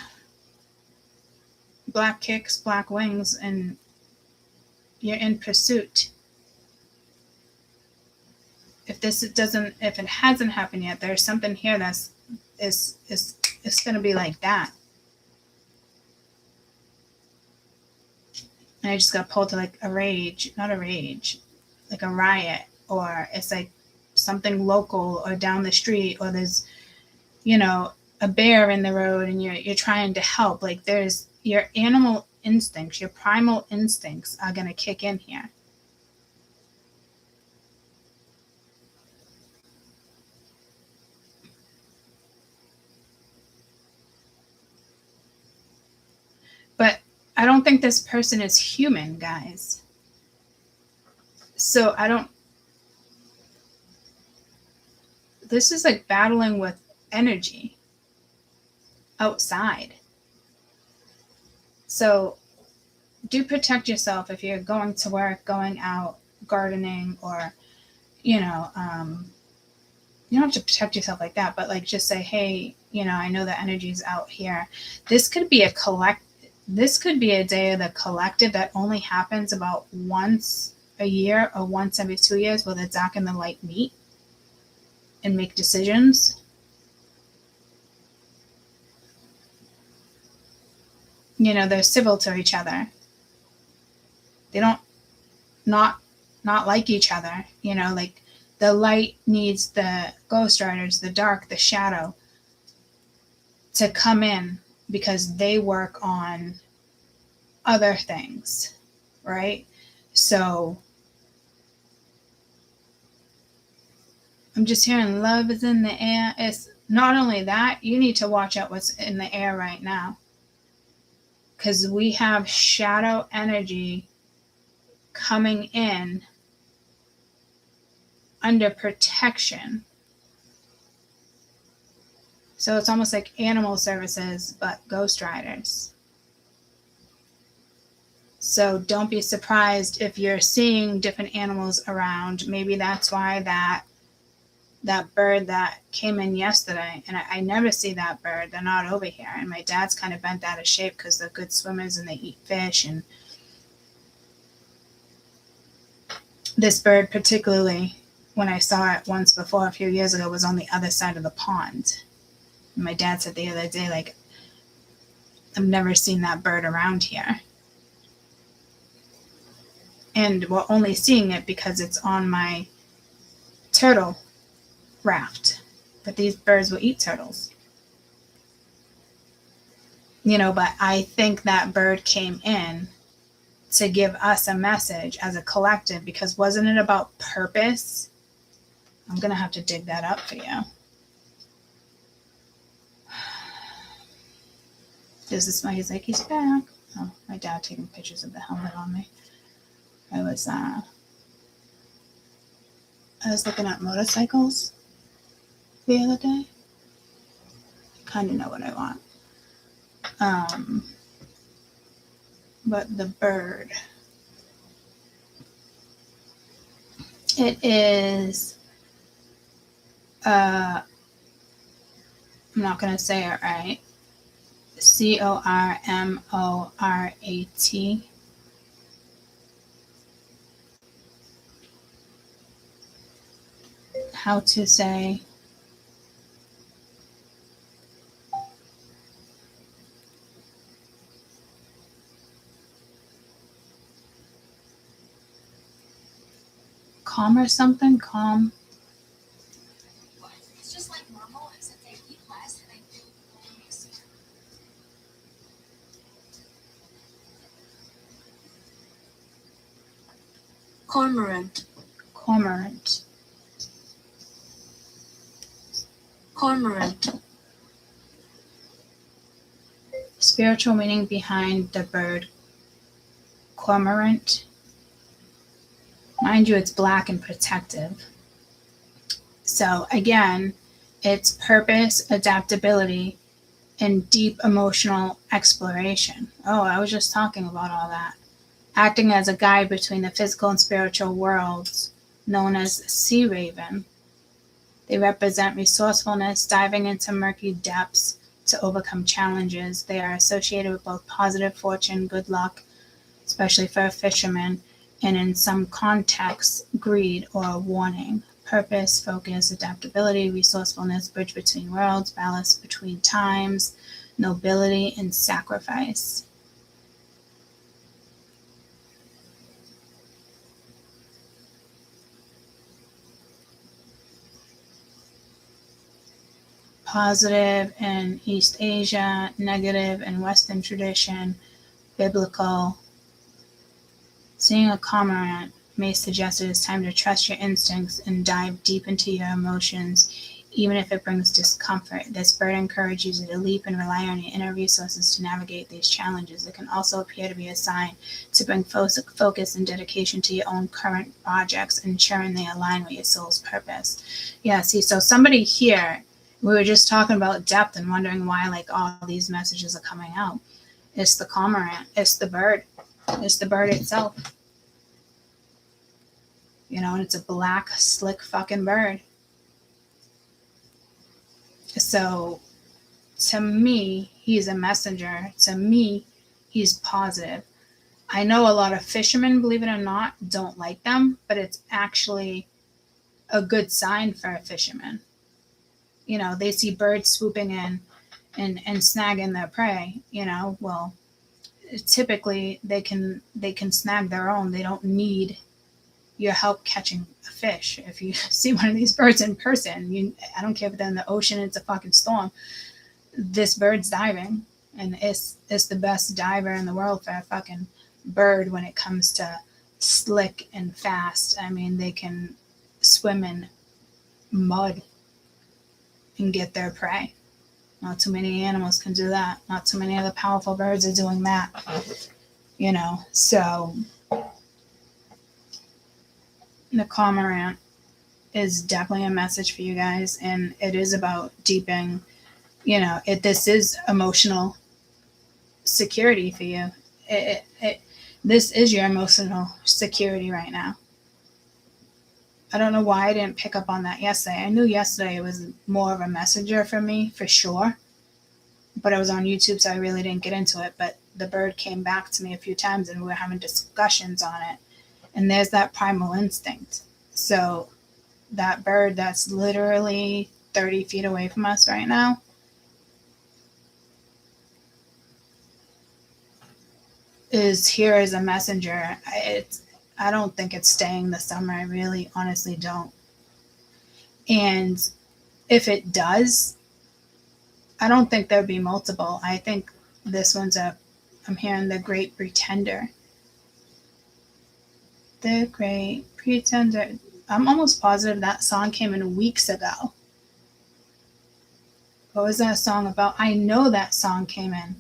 black kicks, black wings, and you're in pursuit. If it hasn't happened yet, there's something here that's it's going to be like that. And I just got pulled to like a rage, not a rage, like a riot, or it's like something local or down the street, or there's, you know, a bear in the road and you're trying to help. Like there's your animal instincts, your primal instincts are going to kick in here. But I don't think this person is human, guys. So this is like battling with energy outside. So do protect yourself if you're going to work, going out, gardening, or, you know, you don't have to protect yourself like that, but like just say, hey, you know, I know the energy's out here. This could be a day of the collective that only happens about once a year or once every 2 years, where the dark and the light meet and make decisions. You know, they're civil to each other. They don't not like each other. You know, like the light needs the ghost riders, the dark, the shadow to come in because they work on other things, right? So I'm just hearing love is in the air. It's not only that, you need to watch out what's in the air right now, because we have shadow energy coming in under protection. So it's almost like animal services, but ghost riders. So don't be surprised if you're seeing different animals around. Maybe that's why that bird that came in yesterday, and I never see that bird. They're not over here. And my dad's kind of bent out of shape because they're good swimmers and they eat fish. And this bird particularly, when I saw it once before a few years ago, was on the other side of the pond. And my dad said the other day, like, I've never seen that bird around here. And we're only seeing it because it's on my turtle raft. But these birds will eat turtles. You know, but I think that bird came in to give us a message as a collective, because wasn't it about purpose? I'm going to have to dig that up for you. This is why he's like, he's back. Oh, my dad taking pictures of the helmet on me. I was looking at motorcycles the other day. I kind of know what I want. But the bird, it is, I'm not going to say it right, Cormorat. How to say calm or something? Calm. It's just like normal, except I eat less and I do more mixing. Cormorant. Cormorant. Cormorant. Spiritual meaning behind the bird cormorant. Mind you, it's black and protective. So again, it's purpose, adaptability, and deep emotional exploration. Oh, I was just talking about all that. Acting as a guide between the physical and spiritual worlds, known as sea raven. They represent resourcefulness, diving into murky depths to overcome challenges. They are associated with both positive fortune, good luck, especially for a fisherman, and in some contexts, greed or a warning. Purpose, focus, adaptability, resourcefulness, bridge between worlds, balance between times, nobility, and sacrifice. Positive in East Asia, negative in Western tradition, biblical. Seeing a cormorant may suggest it is time to trust your instincts and dive deep into your emotions, even if it brings discomfort. This bird encourages you to leap and rely on your inner resources to navigate these challenges. It can also appear to be a sign to bring focus and dedication to your own current projects, ensuring they align with your soul's purpose. Yeah, see, so somebody here, we were just talking about depth and wondering why like all these messages are coming out. It's the cormorant. It's the bird. It's the bird itself. You know, and it's a black, slick fucking bird. So to me, he's a messenger. To me, he's positive. I know a lot of fishermen, believe it or not, don't like them, but it's actually a good sign for a fisherman. You know, they see birds swooping in and snagging their prey, you know, well, typically they can snag their own. They don't need your help catching a fish. If you see one of these birds in person, I don't care if they're in the ocean, it's a fucking storm. This bird's diving, and it's the best diver in the world for a fucking bird when it comes to slick and fast. I mean, they can swim in mud and get their prey. Not too many animals can do that. Not too many other powerful birds are doing that. You know, so the cormorant is definitely a message for you guys, and it is about deepening This is emotional security for you. This is your emotional security right now. I don't know why I didn't pick up on that yesterday. I knew yesterday it was more of a messenger for me, for sure. But I was on YouTube, so I really didn't get into it. But the bird came back to me a few times, and we were having discussions on it. And there's that primal instinct. So that bird that's literally 30 feet away from us right now, is here as a messenger. I don't think it's staying this summer. I really honestly don't. And if it does, I don't think there'll be multiple. I think this one's I'm hearing the Great Pretender. The Great Pretender. I'm almost positive that song came in weeks ago. What was that song about? I know that song came in.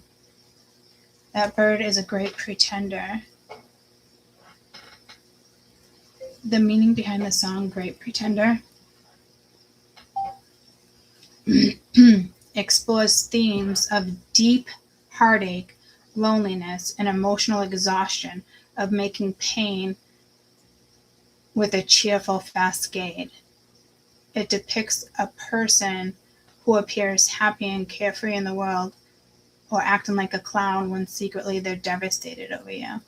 That bird is a great pretender. The meaning behind the song Great Pretender explores themes of deep heartache, loneliness, and emotional exhaustion of making pain with a cheerful facade. It depicts a person who appears happy and carefree in the world, or acting like a clown when secretly they're devastated over you.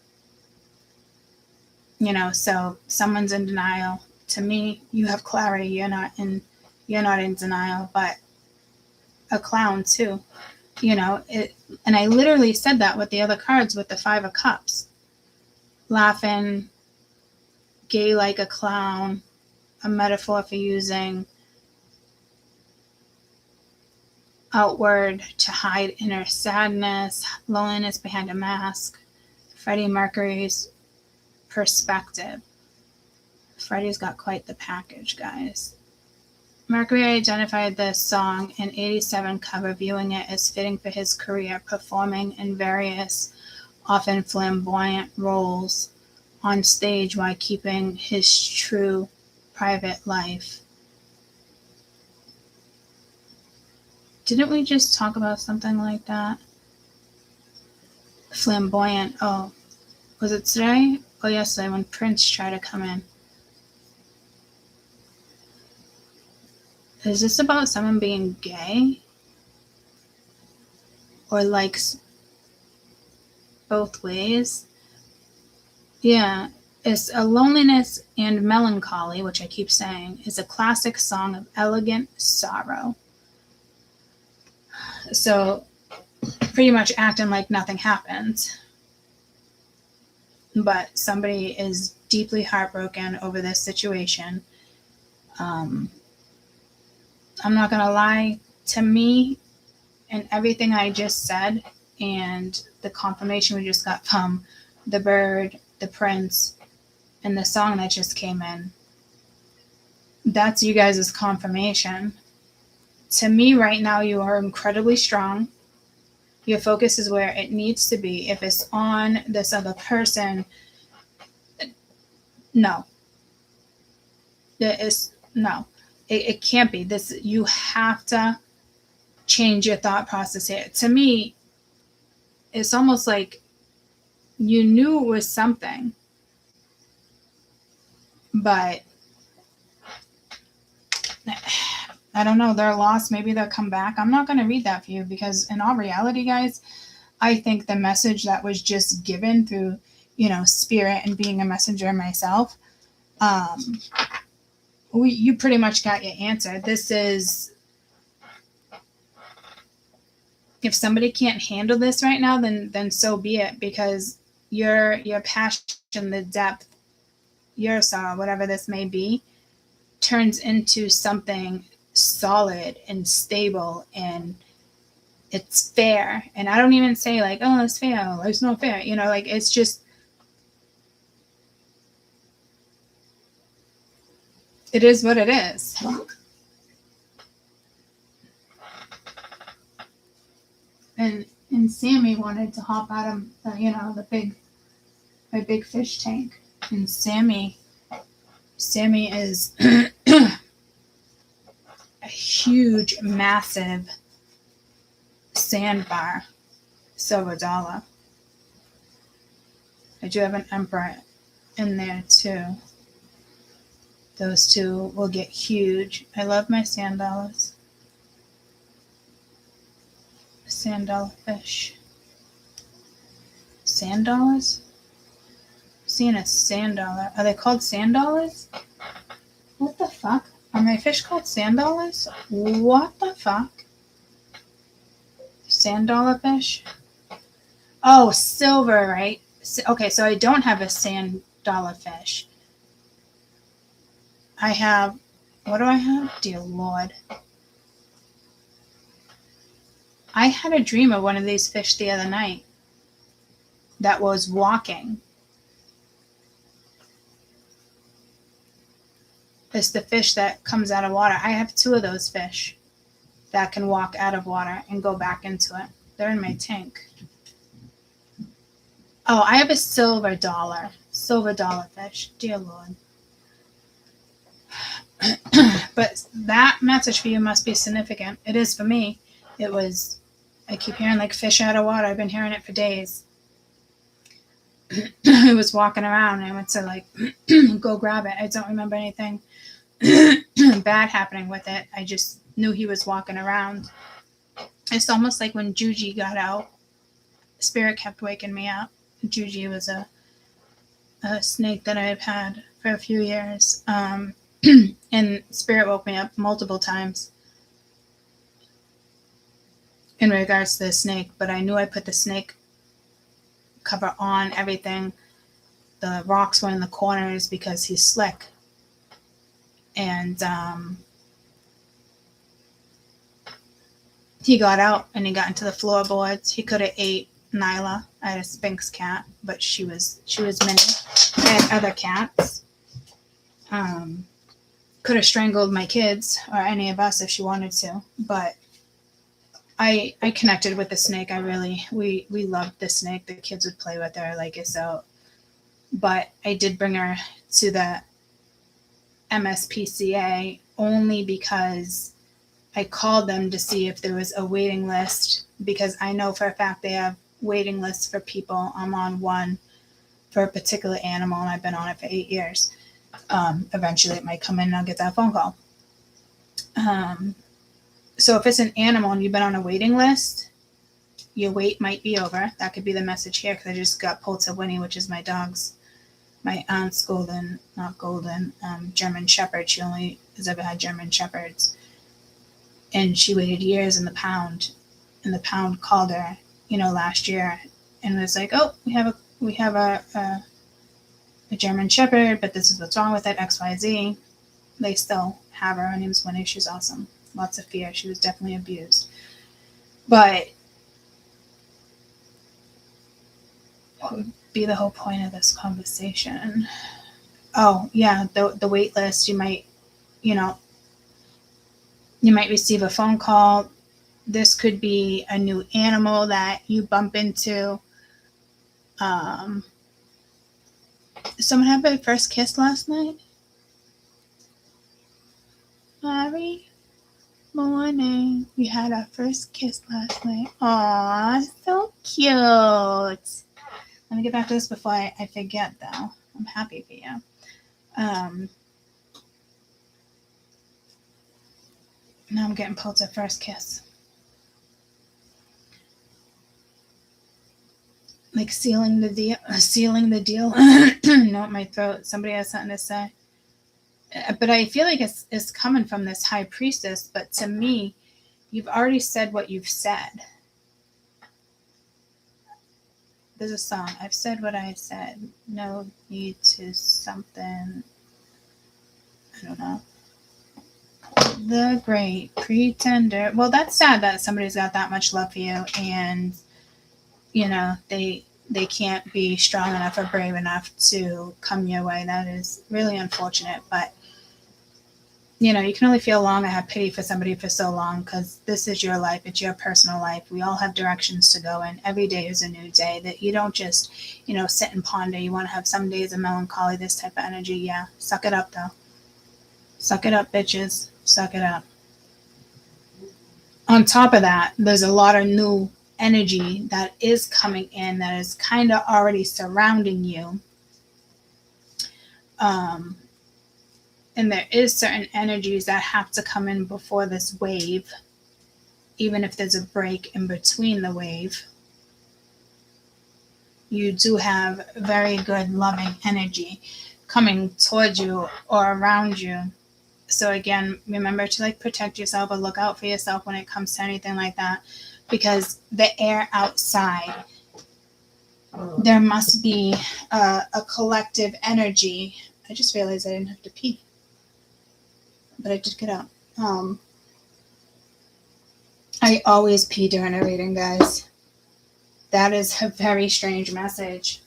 So someone's in denial. To me, you have clarity. You're not in denial, but a clown too. And I literally said that with the other cards with the 5 of Cups. Laughing, gay like a clown, a metaphor for using outward to hide inner sadness, loneliness behind a mask. Freddie Mercury's perspective. Freddie's got quite the package, guys. Mercury identified this song in '87 cover, viewing it as fitting for his career, performing in various, often flamboyant roles on stage while keeping his true private life. Didn't we just talk about something like that? Flamboyant. Oh, was it today? Oh, yesterday when Prince tried to come in. Is this about someone being gay? Or likes both ways? Yeah, it's a loneliness and melancholy, which I keep saying, is a classic song of elegant sorrow. So pretty much acting like nothing happened. But somebody is deeply heartbroken over this situation. I'm not going to lie, to me, and everything I just said, and the confirmation we just got from the bird, the prince, and the song that just came in, that's you guys' confirmation. To me right now, you are incredibly strong. Your focus is where it needs to be. If it's on this other person, no. No. It can't be. This, you have to change your thought process here. To me, it's almost like you knew it was something, but I don't know. They're lost. Maybe they'll come back. I'm not going to read that for you because in all reality, guys, I think the message that was just given through, spirit and being a messenger myself, you pretty much got your answer. This is, if somebody can't handle this right now, then so be it, because your passion, the depth, your sorrow, whatever this may be, turns into something solid and stable, and it's fair. And I don't even say like, oh, it's fair, oh, it's not fair, it's just, it is what it is. And Sammy wanted to hop out of my big fish tank, and Sammy is a huge, massive sandbar, silver dollar. I do have an emperor in there too. Those two will get huge. I love my sand dollars. Sand dollar fish. Sand dollars? I'm seeing a sand dollar. Are they called sand dollars? What the fuck? Are my fish called sand dollars? What the fuck? Sand dollar fish? Oh, silver, right? Okay, so I don't have a sand dollar fish. I have, what do I have? Dear Lord. I had a dream of one of these fish the other night that was walking. It's the fish that comes out of water. I have two of those fish that can walk out of water and go back into it. They're in my tank. Oh, I have a silver dollar fish. Dear Lord. But that message for you must be significant. It is for me. It was, I keep hearing like fish out of water. I've been hearing it for days. It was walking around and I went to like go grab it. I don't remember anything bad happening with it. I just knew he was walking around. It's almost like when Juji got out, Spirit kept waking me up. Juji was a snake that I've had for a few years. And Spirit woke me up multiple times in regards to the snake, but I knew I put the snake cover on everything. The rocks were in the corners because he's slick. And he got out and he got into the floorboards. He could have ate Nyla. I had a Sphinx cat, but she was mini. I had other cats. Could have strangled my kids or any of us if she wanted to, but I connected with the snake. We loved the snake. The kids would play with her like it's out. But I did bring her to the MSPCA only because I called them to see if there was a waiting list, because I know for a fact they have waiting lists for people. I'm on one for a particular animal and I've been on it for 8 years. Eventually it might come in and I'll get that phone call. So if it's an animal and you've been on a waiting list, your wait might be over. That could be the message here, because I just got pulled to Winnie, which is my dog's, my aunt's German Shepherd. She only has ever had German Shepherds. And she waited years in the pound. And the pound called her, last year and was like, oh, we have a German Shepherd, but this is what's wrong with it, XYZ. They still have her. Her name's Winnie. She's awesome. Lots of fear. She was definitely abused. But what would be the whole point of this conversation? Oh, yeah, the wait list. You might receive a phone call. This could be a new animal that you bump into. Someone had their first kiss last night? Mary? Morning. We had our first kiss last night. Aw, so cute. Let me get back to this before I forget, though. I'm happy for you. Now I'm getting pulled to first kiss. Like sealing the deal. No, my throat. Somebody has something to say. But I feel like it's coming from this high priestess. But to me, you've already said what you've said. There's a song. I've said what I said. No need to something. I don't know. The Great Pretender. Well, that's sad that somebody's got that much love for you and, they can't be strong enough or brave enough to come your way. That is really unfortunate. But, you can only feel long. I have pity for somebody for so long, because this is your life. It's your personal life. We all have directions to go in. Every day is a new day. That you don't just, sit and ponder. You want to have some days of melancholy, this type of energy. Yeah. Suck it up, though. Suck it up, bitches. Suck it up. on top of that, there's a lot of new energy that is coming in that is kind of already surrounding you. And there is certain energies that have to come in before this wave, even if there's a break in between the wave. You do have very good loving energy coming towards you or around you. So again, remember to like protect yourself or look out for yourself when it comes to anything like that, because the air outside, there must be a collective energy. I just realized I didn't have to pee, but I did get up. I always pee during a reading, guys. That is a very strange message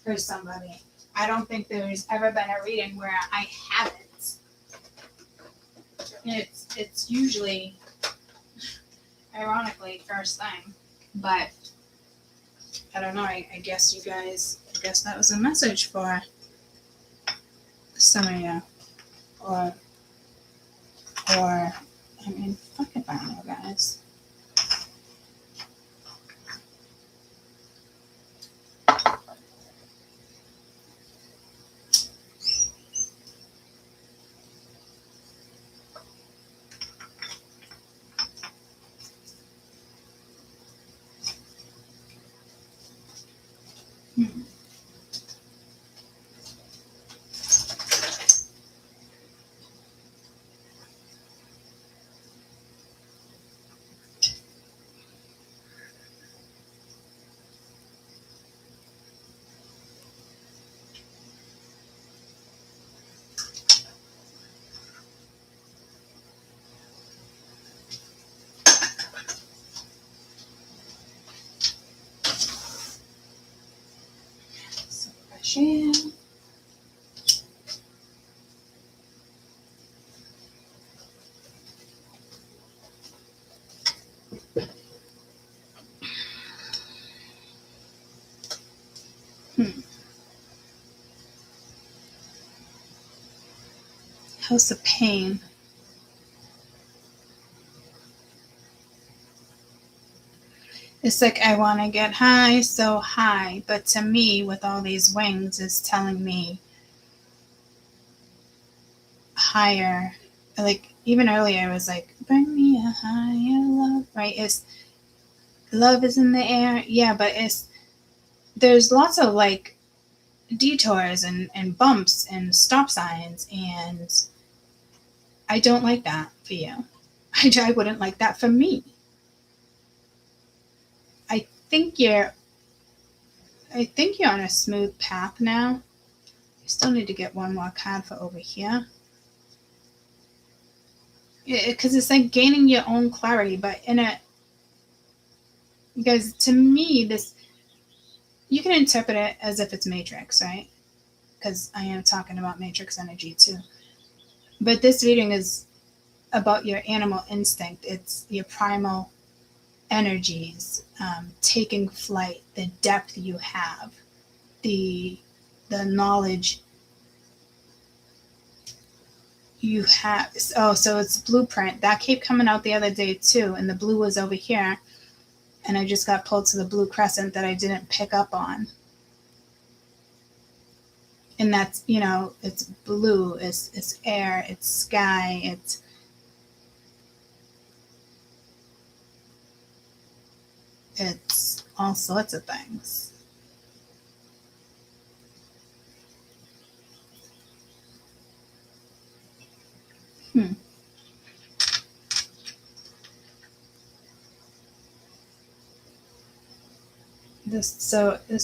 for somebody. I don't think there's ever been a reading where I haven't. It's usually, ironically, first thing. But I don't know. I guess you guys. I guess that was a message for some of you, or I mean, fuck if I know, guys. Suppression. House of Pain. It's like I want to get high, so high, but to me, with all these wings, is telling me higher. Like even earlier, I was like, "Bring me a higher love," right? It's love is in the air, yeah, but there's lots of like detours and bumps and stop signs, and I don't like that for you. I wouldn't like that for me. I think you're on a smooth path now. You still need to get one more card for over here. Because it's like gaining your own clarity, but because to me, this, you can interpret it as if it's Matrix, right? Because I am talking about Matrix energy too. But this reading is about your animal instinct. It's your primal energies, taking flight, the depth you have, the knowledge you have. Oh, so it's blueprint. That kept coming out the other day too, and the blue was over here, and I just got pulled to the blue crescent that I didn't pick up on. And that's, it's blue, it's air, it's sky, it's all sorts of things. This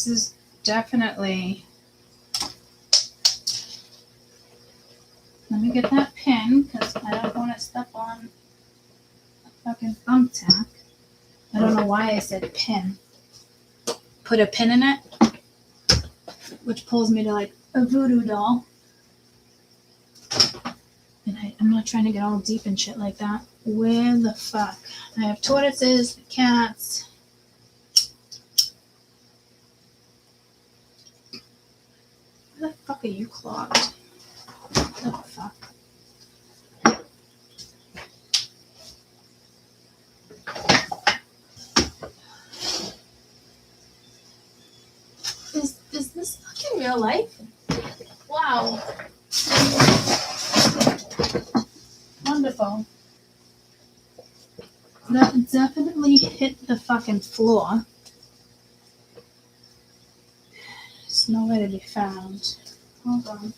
is definitely. Let me get that pin because I don't want to step on a fucking thumbtack. I don't know why I said pin. Put a pin in it, which pulls me to like a voodoo doll. And I'm not trying to get all deep and shit like that. Where the fuck? I have tortoises, cats. Where the fuck are you clogged? What the fuck? real life? Wow. Wonderful. That definitely hit the fucking floor. It's nowhere to be found. Hold on.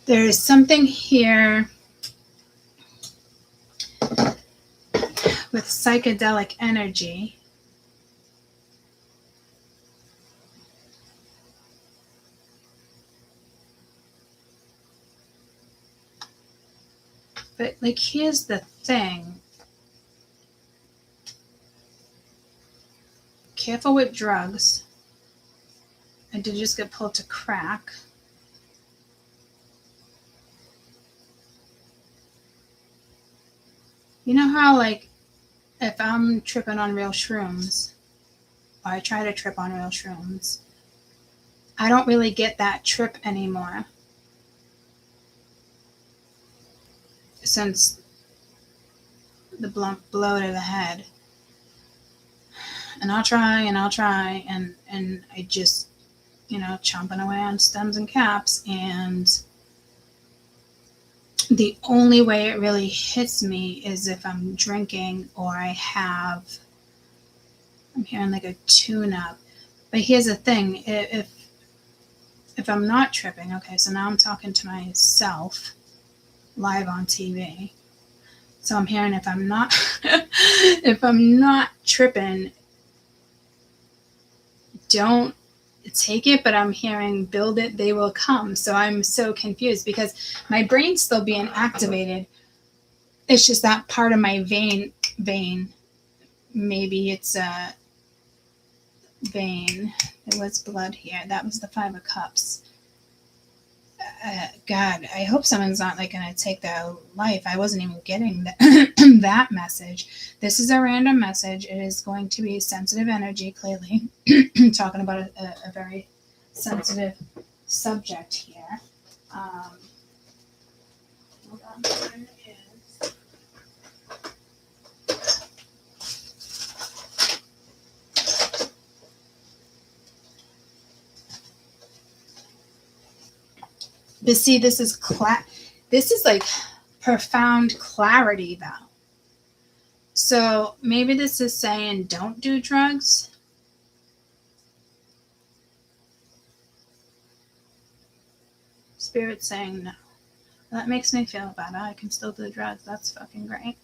There is something here with psychedelic energy. But like, here's the thing. Careful with drugs. I did just get pulled to crack. You know how, like, if I'm tripping on real shrooms, or I try to trip on real shrooms, I don't really get that trip anymore. Since the blunt blow to the head. And I'll try, and I just, chomping away on stems and caps, and the only way it really hits me is if I'm drinking or I'm hearing like a tune-up. But here's the thing, if I'm not tripping, okay, so now I'm talking to myself live on TV. So I'm hearing if I'm not tripping, don't take it, but I'm hearing build it, they will come. So I'm so confused because my brain's still being activated. It's just that part of my vein, maybe it's a vein. There was blood here. That was the 5 of Cups. God, I hope someone's not like going to take their life. I wasn't even getting that message. This is a random message. It is going to be sensitive energy, clearly. Talking about a very sensitive subject here. Hold on. There it is. But see, this is like profound clarity, though. So maybe this is saying don't do drugs. Spirit's saying no. That makes me feel better. I can still do drugs. That's fucking great.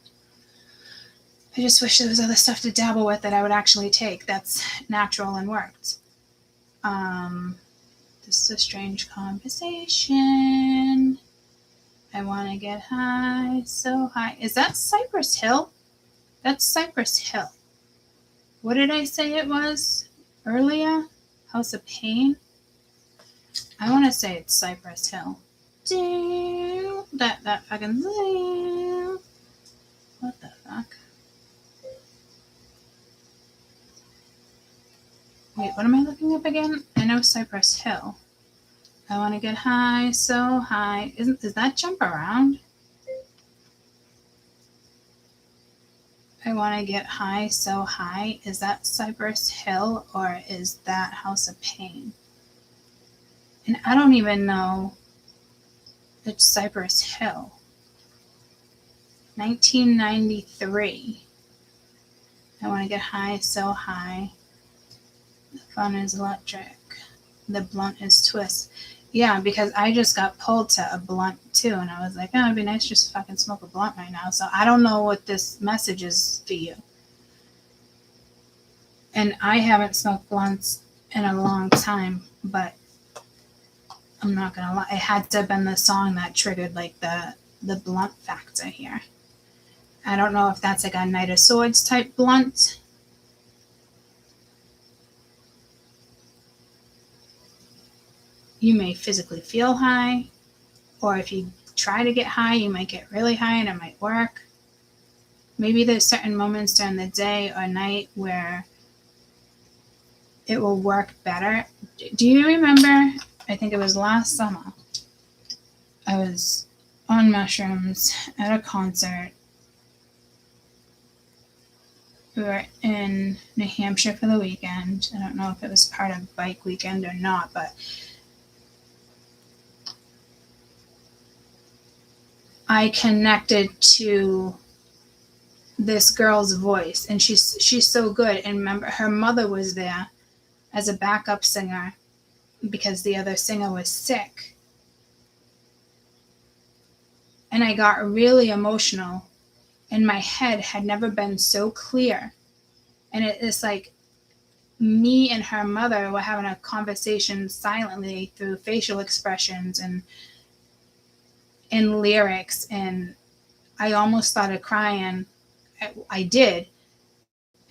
I just wish there was other stuff to dabble with that I would actually take that's natural and worked. This is a strange conversation. I want to get high, so high. Is that Cypress Hill? That's Cypress Hill. What did I say it was earlier? House of Pain? I want to say it's Cypress Hill. That fucking... What the fuck? Wait, what am I looking up again? I know Cypress Hill. I want to get high, so high. Does that jump around? I want to get high, so high. Is that Cypress Hill or is that House of Pain? And I don't even know. It's Cypress Hill. 1993. I want to get high, so high. The fun is electric. The blunt is twist. Yeah, because I just got pulled to a blunt too, and I was like, oh, it'd be nice just to fucking smoke a blunt right now. So I don't know what this message is for you. And I haven't smoked blunts in a long time, but I'm not gonna lie, it had to have been the song that triggered like the blunt factor here. I don't know if that's like a Knight of Swords type blunt. You may physically feel high, or if you try to get high, you might get really high and it might work. Maybe there's certain moments during the day or night where it will work better. Do you remember? I think it was last summer. I was on mushrooms at a concert. We were in New Hampshire for the weekend. I don't know if it was part of bike weekend or not, but I connected to this girl's voice, and she's so good. And remember, her mother was there as a backup singer because the other singer was sick. And I got really emotional, and my head had never been so clear. And it's like me and her mother were having a conversation silently through facial expressions and in lyrics, and I almost started crying. I did,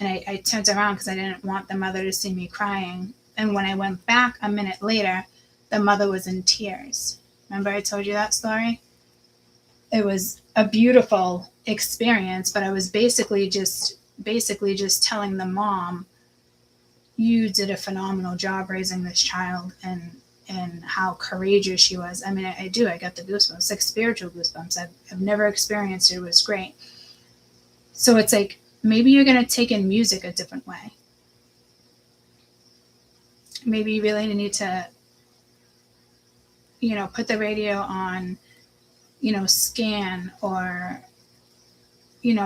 and I turned around because I didn't want the mother to see me crying. And when I went back a minute later, the mother was in tears. Remember I told you that story? It was a beautiful experience, but I was basically just telling the mom, you did a phenomenal job raising this child, and how courageous she was. I mean, I do. I got the goosebumps, like spiritual goosebumps. I've never experienced it. It was great. So it's like, maybe you're going to take in music a different way. Maybe you really need to, put the radio on, scan, or,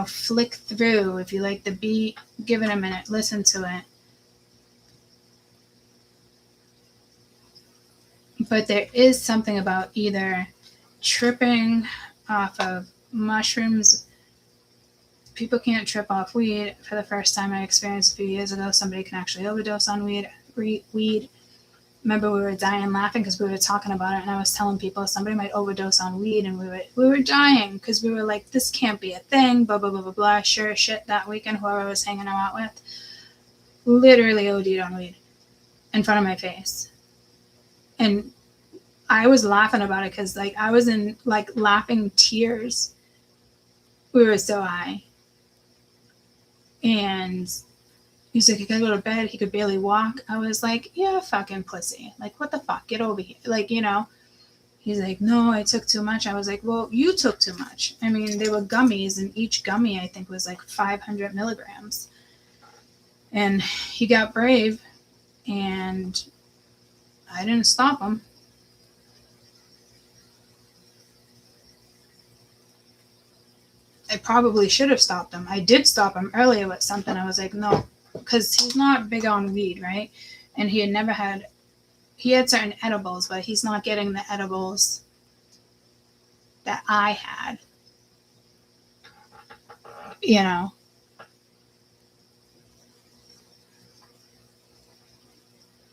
flick through. If you like the beat, give it a minute, listen to it. But there is something about either tripping off of mushrooms. People can't trip off weed. For the first time I experienced a few years ago, somebody can actually overdose on weed. Remember, we were dying laughing because we were talking about it, and I was telling people somebody might overdose on weed, and we were dying because we were like, this can't be a thing, blah, blah, blah, blah, blah. Sure as shit, that weekend, whoever I was hanging out with literally OD'd on weed in front of my face. And I was laughing about it because, like, I was in, like, laughing tears. We were so high. And he's like, you gotta go to bed. He could barely walk. I was like, yeah, fucking pussy. Like, what the fuck? Get over here. Like, He's like, no, I took too much. I was like, well, you took too much. I mean, they were gummies, and each gummy, I think, was like 500 milligrams. And he got brave, and I didn't stop him. I probably should have stopped him. I did stop him earlier with something. I was like, no, because he's not big on weed, right? And he had certain edibles, but he's not getting the edibles that I had,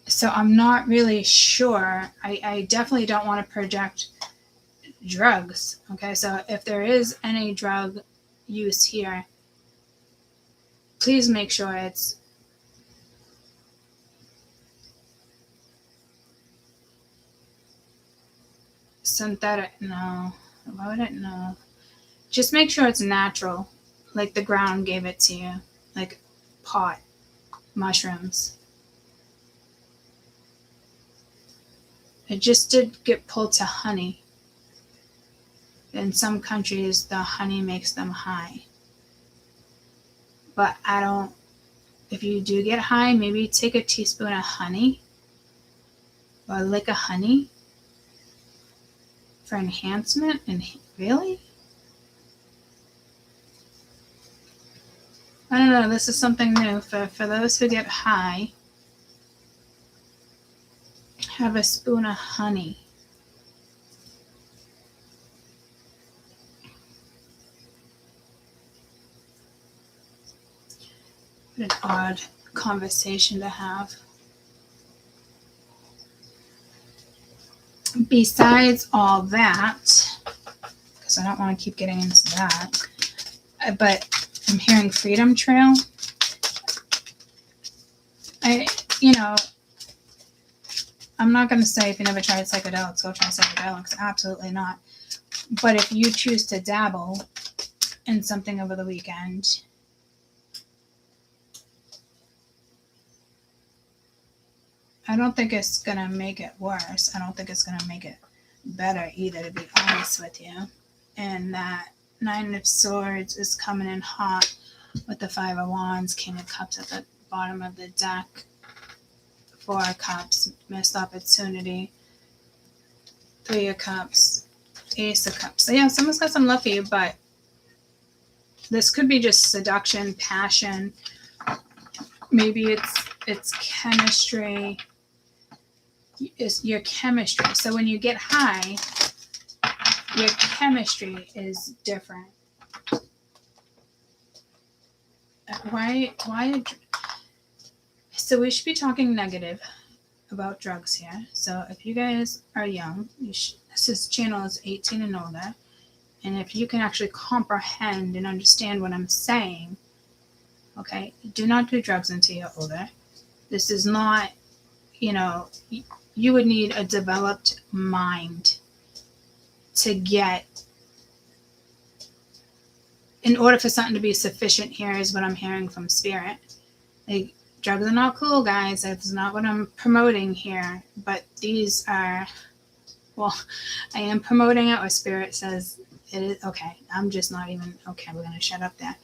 So I'm not really sure. I definitely don't want to project drugs. Okay, so if there is any drug use here, please make sure it's synthetic. No, why would it? No, just make sure it's natural, like the ground gave it to you, like pot, mushrooms. It just did get pulled to honey. In some countries, the honey makes them high. But if you do get high, maybe take a teaspoon of honey or lick a honey for enhancement. And really? I don't know. This is something new for those who get high. Have a spoon of honey. What an odd conversation to have. Besides all that, because I don't want to keep getting into that, but I'm hearing Freedom Trail. I'm not going to say if you never tried psychedelics, go try psychedelics. Absolutely not. But if you choose to dabble in something over the weekend, I don't think it's going to make it worse. I don't think it's going to make it better either, to be honest with you. And that Nine of Swords is coming in hot with the Five of Wands, King of Cups at the bottom of the deck, Four of Cups, missed opportunity, Three of Cups, Ace of Cups. So yeah, someone's got some love for you, but this could be just seduction, passion. Maybe it's chemistry. It's your chemistry. So when you get high, your chemistry is different. Why? So we should be talking negative about drugs here. So if you guys are young, this channel is 18 and older, and if you can actually comprehend and understand what I'm saying, okay, do not do drugs until you're older. This is not, you would need a developed mind to get, in order for something to be sufficient here is what I'm hearing from Spirit. Like, drugs are not cool, guys. That's not what I'm promoting here. But these are, well, I am promoting it, or Spirit says it is. Okay, I'm just not even, okay, we're going to shut up there.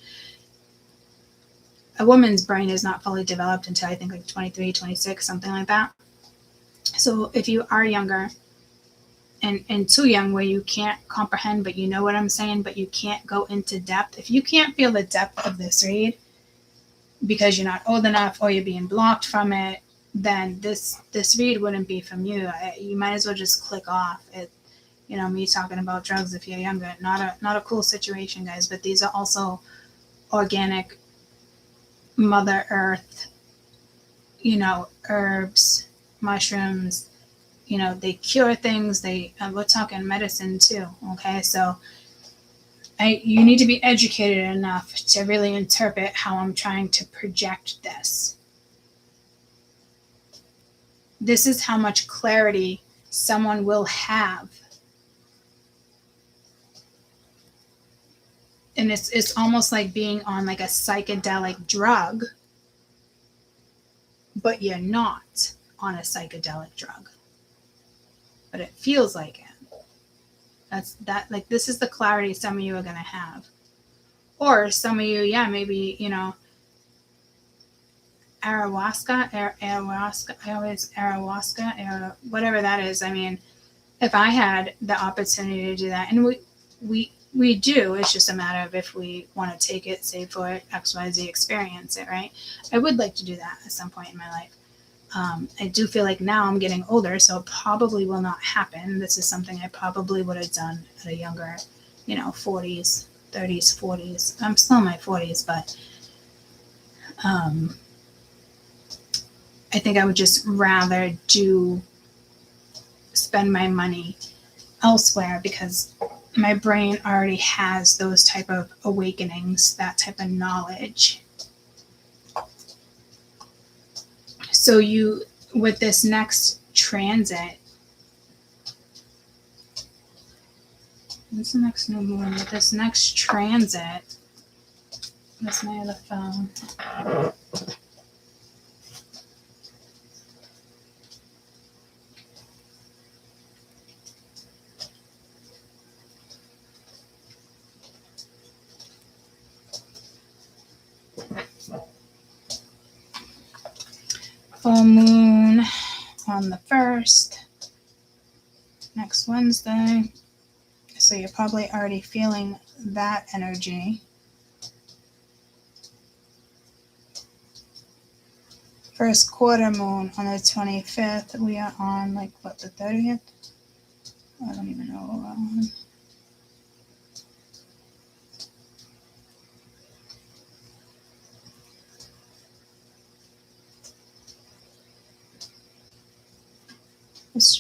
A woman's brain is not fully developed until I think like 23, 26, something like that. So if you are younger and too young where you can't comprehend, but you know what I'm saying, but you can't go into depth, if you can't feel the depth of this read because you're not old enough or you're being blocked from it, then this read wouldn't be from you. You might as well just click off it. Me talking about drugs if you're younger, not a cool situation, guys, but these are also organic, Mother Earth, herbs, mushrooms, they cure things. We're talking medicine too. Okay. So you need to be educated enough to really interpret how I'm trying to project this. This is how much clarity someone will have. And it's almost like being on like a psychedelic drug, but you're not on a psychedelic drug. But it feels like it. This is the clarity some of you are going to have. Or some of you, maybe, ayahuasca, whatever that is. I mean, if I had the opportunity to do that, and we do, it's just a matter of if we want to take it, save for it, XYZ, experience it, right? I would like to do that at some point in my life. I do feel like now I'm getting older, so it probably will not happen. This is something I probably would have done at a younger, 40s, 30s, 40s. I'm still in my 40s, but I think I would just rather spend my money elsewhere because my brain already has those type of awakenings, that type of knowledge. So with this next transit, what's the next new moon? With this next transit, where's my other phone? Full moon on the 1st, next Wednesday. So you're probably already feeling that energy. First quarter moon on the 25th. We are on the 30th? I don't even know what we're on.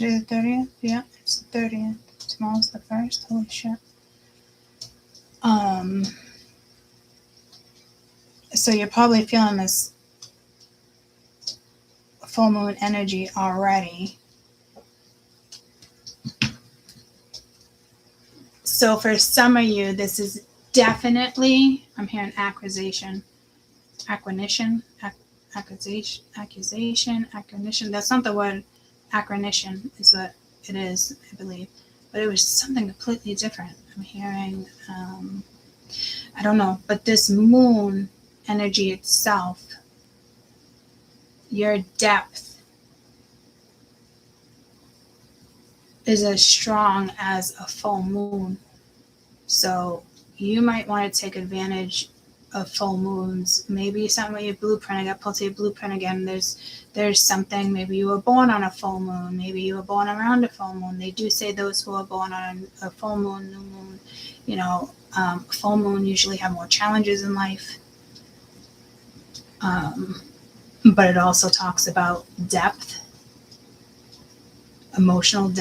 Today the 30th? Yeah, it's the 30th. Tomorrow's the 1st. Holy shit. So you're probably feeling this full moon energy already. So for some of you, this is definitely, I'm hearing accusation. Accusation. That's not the word. Acquisition is what it is, I believe. But it was something completely different. I'm hearing, I don't know, but this moon energy itself, your depth is as strong as a full moon. So you might want to take advantage of full moons. Maybe something with your blueprint. I got pulled to your blueprint again. There's something. Maybe you were born on a full moon. Maybe you were born around a full moon. They do say those who are born on a full moon, new moon, full moon usually have more challenges in life. But it also talks about depth, emotional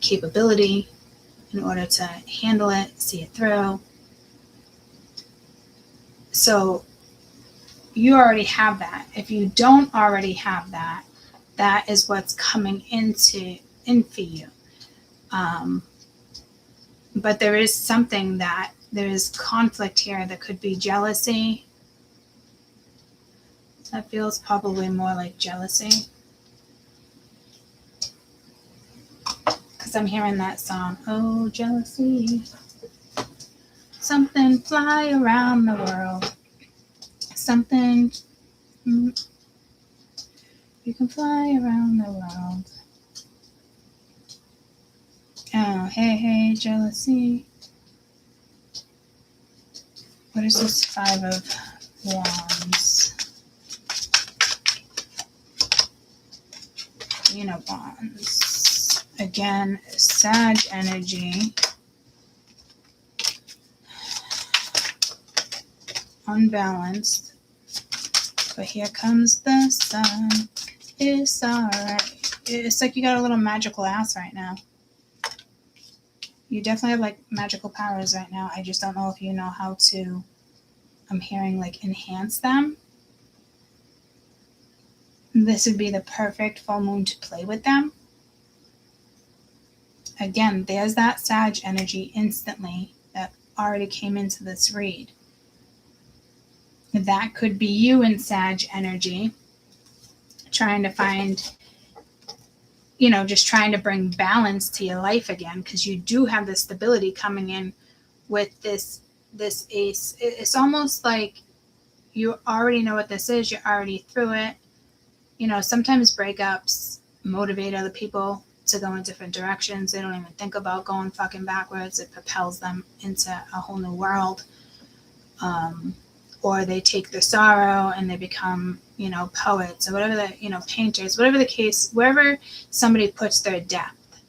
capability in order to handle it, see it through. So you already have that. If you don't already have that, that is what's coming in for you. But there is something that there is conflict here. That could be jealousy. That feels probably more like jealousy. Because I'm hearing that song, oh, jealousy. Something fly around the world. Something, you can fly around the world. Oh, hey, jealousy. What is this 5 of Wands? Queen of Wands. Again, Sag energy. Unbalanced. But here comes the sun. It's alright. It's like you got a little magical ass right now. You definitely have like magical powers right now. I just don't know if you know how to, I'm hearing like enhance them. This would be the perfect full moon to play with them. Again, there's that Sag energy instantly that already came into this read. That could be you in Sag energy, trying to find, just trying to bring balance to your life again, because you do have the stability coming in with this ace. It's almost like you already know what this is. You're already through it. Sometimes breakups motivate other people to go in different directions. They don't even think about going fucking backwards. It propels them into a whole new world. Or they take their sorrow and they become, poets or whatever painters, whatever the case, wherever somebody puts their depth.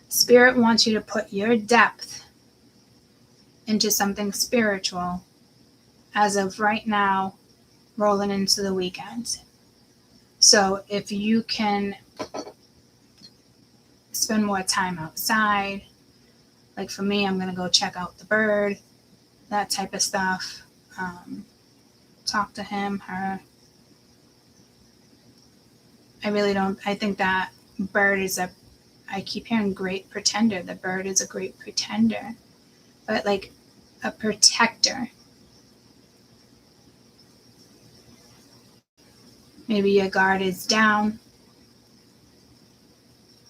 Spirit wants you to put your depth into something spiritual as of right now, rolling into the weekend. So if you can spend more time outside, like for me, I'm going to go check out the bird, that type of stuff. Talk to him, her. I think that bird is I keep hearing great pretender. The bird is a great pretender, but like a protector. Maybe your guard is down,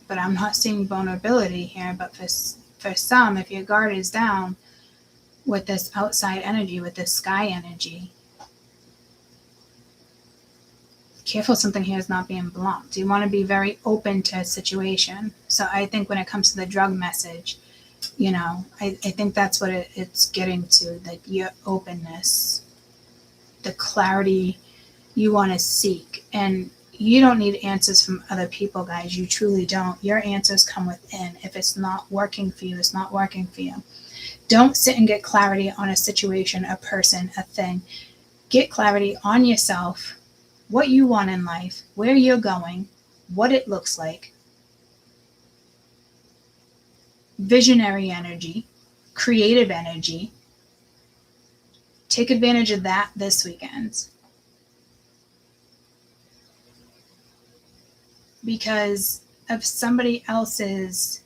but I'm not seeing vulnerability here. But for some, if your guard is down with this outside energy, with this sky energy, careful something here is not being blocked. You want to be very open to a situation. So I think when it comes to the drug message, I think that's what it's getting to, like your openness, the clarity you want to seek. And you don't need answers from other people, guys. You truly don't. Your answers come within. If it's not working for you, it's not working for you. Don't sit and get clarity on a situation, a person, a thing. Get clarity on yourself, what you want in life, where you're going, what it looks like, visionary energy, creative energy. Take advantage of that this weekend. Because of somebody else's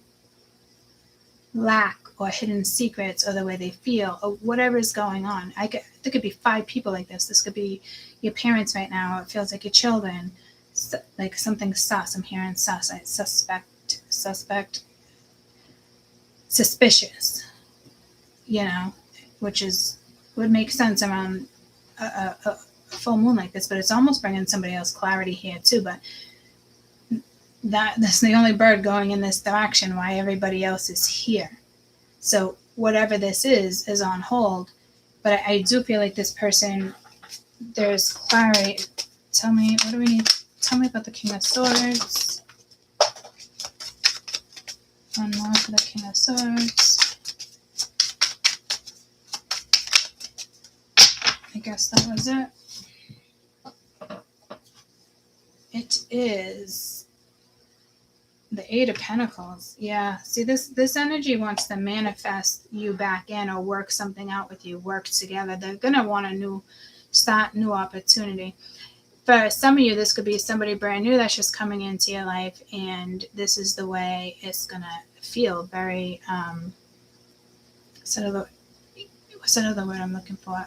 lack or hidden secrets or the way they feel or whatever is going on. There could be 5 people like this. This could be your parents right now. It feels like your children. Like something sus. I'm hearing sus. Suspicious. Which would make sense around a full moon like this, but it's almost bringing somebody else clarity here too. But that's the only bird going in this direction, why everybody else is here. So whatever this is on hold. But I do feel like this person, there's clarity. Tell me, what do we need? Tell me about the King of Swords. One more for the King of Swords. I guess that was it. It is the 8 of Pentacles. Yeah. See, this energy wants to manifest you back in or work something out with you, work together. They're going to want a new opportunity. For some of you, this could be somebody brand new that's just coming into your life, and this is the way it's going to feel. Very, what's another word I'm looking for?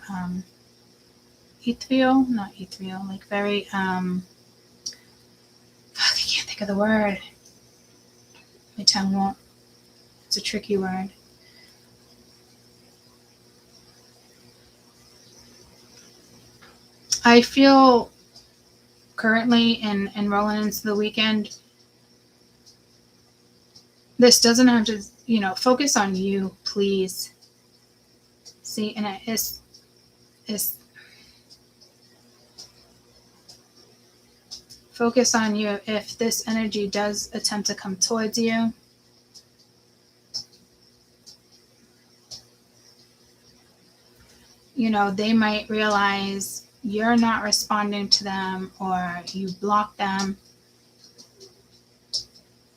Ethereal? Not ethereal. Like very, I can't think of the word. My tongue won't. It's a tricky word. I feel currently and rolling into the weekend, this doesn't have to, focus on you, please. See, and it's focus on you. If this energy does attempt to come towards you, they might realize you're not responding to them or you block them.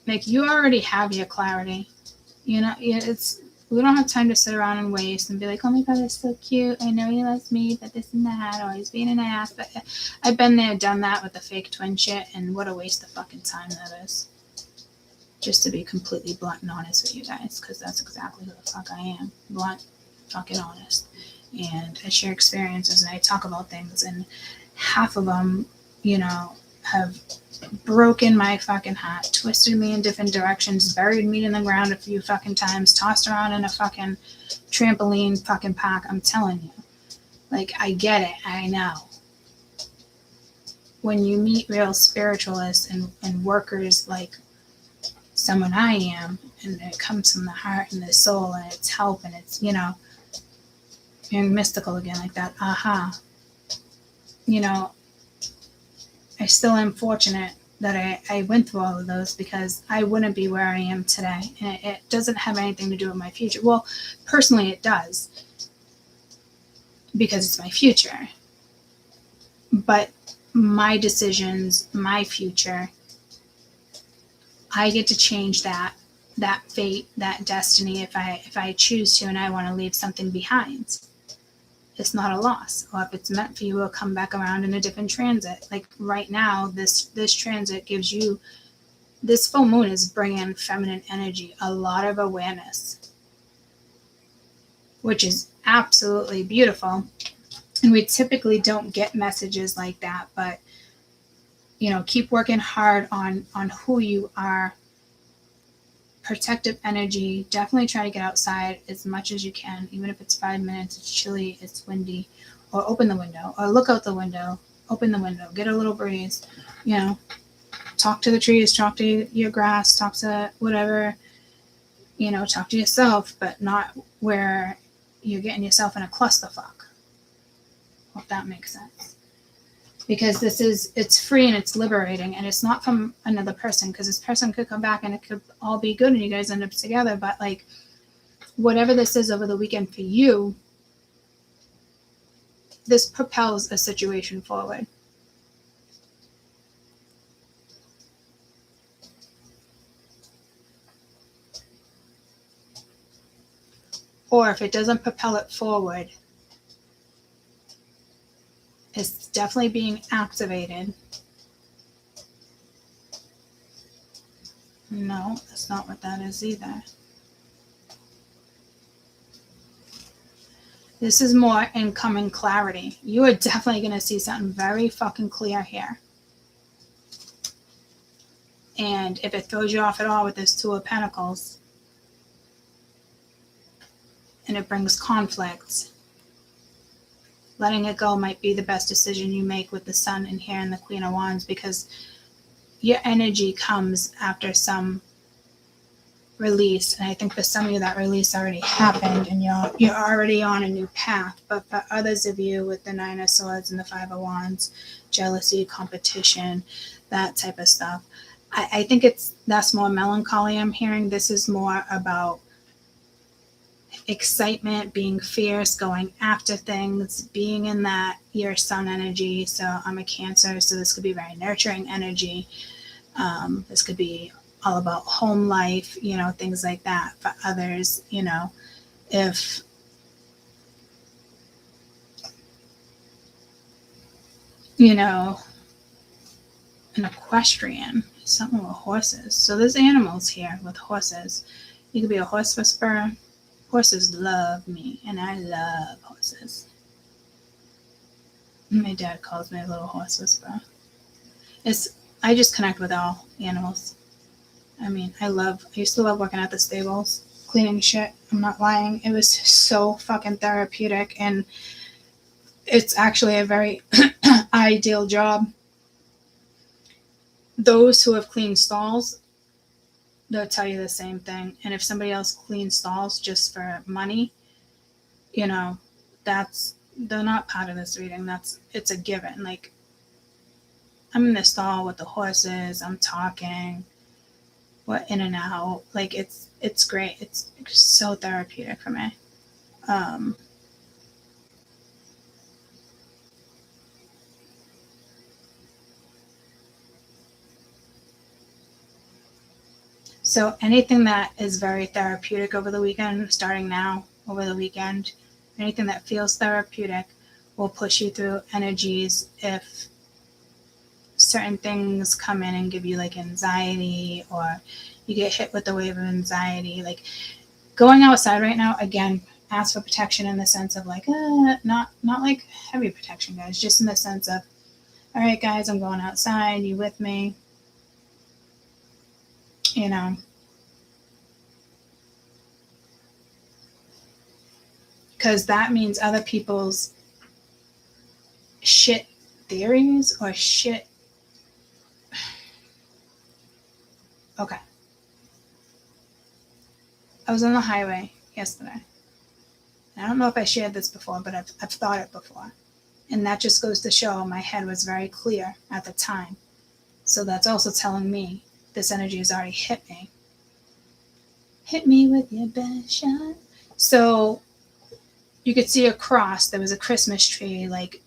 Like, you already have your clarity. We don't have time to sit around and waste and be like, oh my God, that's so cute. I know he loves me, but this and that, or he's being an ass. But I've been there, done that with the fake twin shit, and what a waste of fucking time that is. Just to be completely blunt and honest with you guys, because that's exactly who the fuck I am. Blunt, fucking honest. And I share experiences and I talk about things, and half of them, have broken my fucking heart, twisted me in different directions, buried me in the ground a few fucking times, tossed around in a fucking trampoline fucking park. I'm telling you. Like, I get it. I know. When you meet real spiritualists and workers like someone I am, and it comes from the heart and the soul, and it's help, and it's, you're mystical again like that. Aha. I still am fortunate that I went through all of those, because I wouldn't be where I am today. And it doesn't have anything to do with my future. Well, personally it does, because it's my future. But my decisions, my future, I get to change that fate, that destiny if I choose to, and I want to leave something behind. It's not a loss. Or if it's meant for you, it'll come back around in a different transit. Like right now, this transit gives you, this full moon is bringing feminine energy, a lot of awareness, which is absolutely beautiful. And we typically don't get messages like that, but keep working hard on who you are. Protective energy. Definitely try to get outside as much as you can, even if it's 5 minutes, it's chilly, it's windy, or open the window, or look out the window, open the window, get a little breeze, talk to the trees, talk to your grass, talk to whatever, talk to yourself, but not where you're getting yourself in a clusterfuck. Hope that makes sense. Because it's free and it's liberating, and it's not from another person, because this person could come back and it could all be good and you guys end up together. But like, whatever this is over the weekend for you, this propels a situation forward. or if it doesn't propel it forward, it's definitely being activated. No, that's not what that is either. This is more incoming clarity. You are definitely going to see something very fucking clear here. And if it throws you off at all with this Two of Pentacles, and it brings conflict, letting it go might be the best decision you make with the Sun in here and the Queen of Wands, because your energy comes after some release. And I think for some of you that release already happened and you're already on a new path. But for others of you with the Nine of Swords and the Five of Wands, jealousy, competition, that type of stuff, I think that's more melancholy I'm hearing. This is more about excitement, being fierce, going after things, being in that your Sun energy. So I'm a Cancer, so this could be very nurturing energy. This could be all about home life, things like that. For others, if an equestrian, something with horses. So there's animals here with horses. You could be a horse whisperer. Horses love me, and I love horses. My dad calls me a little horse whisperer. I just connect with all animals. I mean, I used to love working at the stables, cleaning shit. I'm not lying. It was so fucking therapeutic, and it's actually a very ideal job. Those who have cleaned stalls, they'll tell you the same thing. And if somebody else cleans stalls just for money, they're not part of this reading. It's a given. Like, I'm in the stall with the horses, I'm talking, we're in and out. Like, it's great. It's so therapeutic for me. So anything that is very therapeutic over the weekend, starting now, over the weekend, anything that feels therapeutic will push you through energies. If certain things come in and give you like anxiety, or you get hit with the wave of anxiety, like going outside right now, again, ask for protection in the sense of like, not like heavy protection, guys, just in the sense of, all right, guys, I'm going outside, you with me? Because that means other people's shit theories or shit. Okay. I was on the highway yesterday. I don't know if I shared this before, but I've thought it before. And that just goes to show my head was very clear at the time. So that's also telling me this energy has already hit me. Hit me with your best shot. So you could see across, there was a Christmas tree, like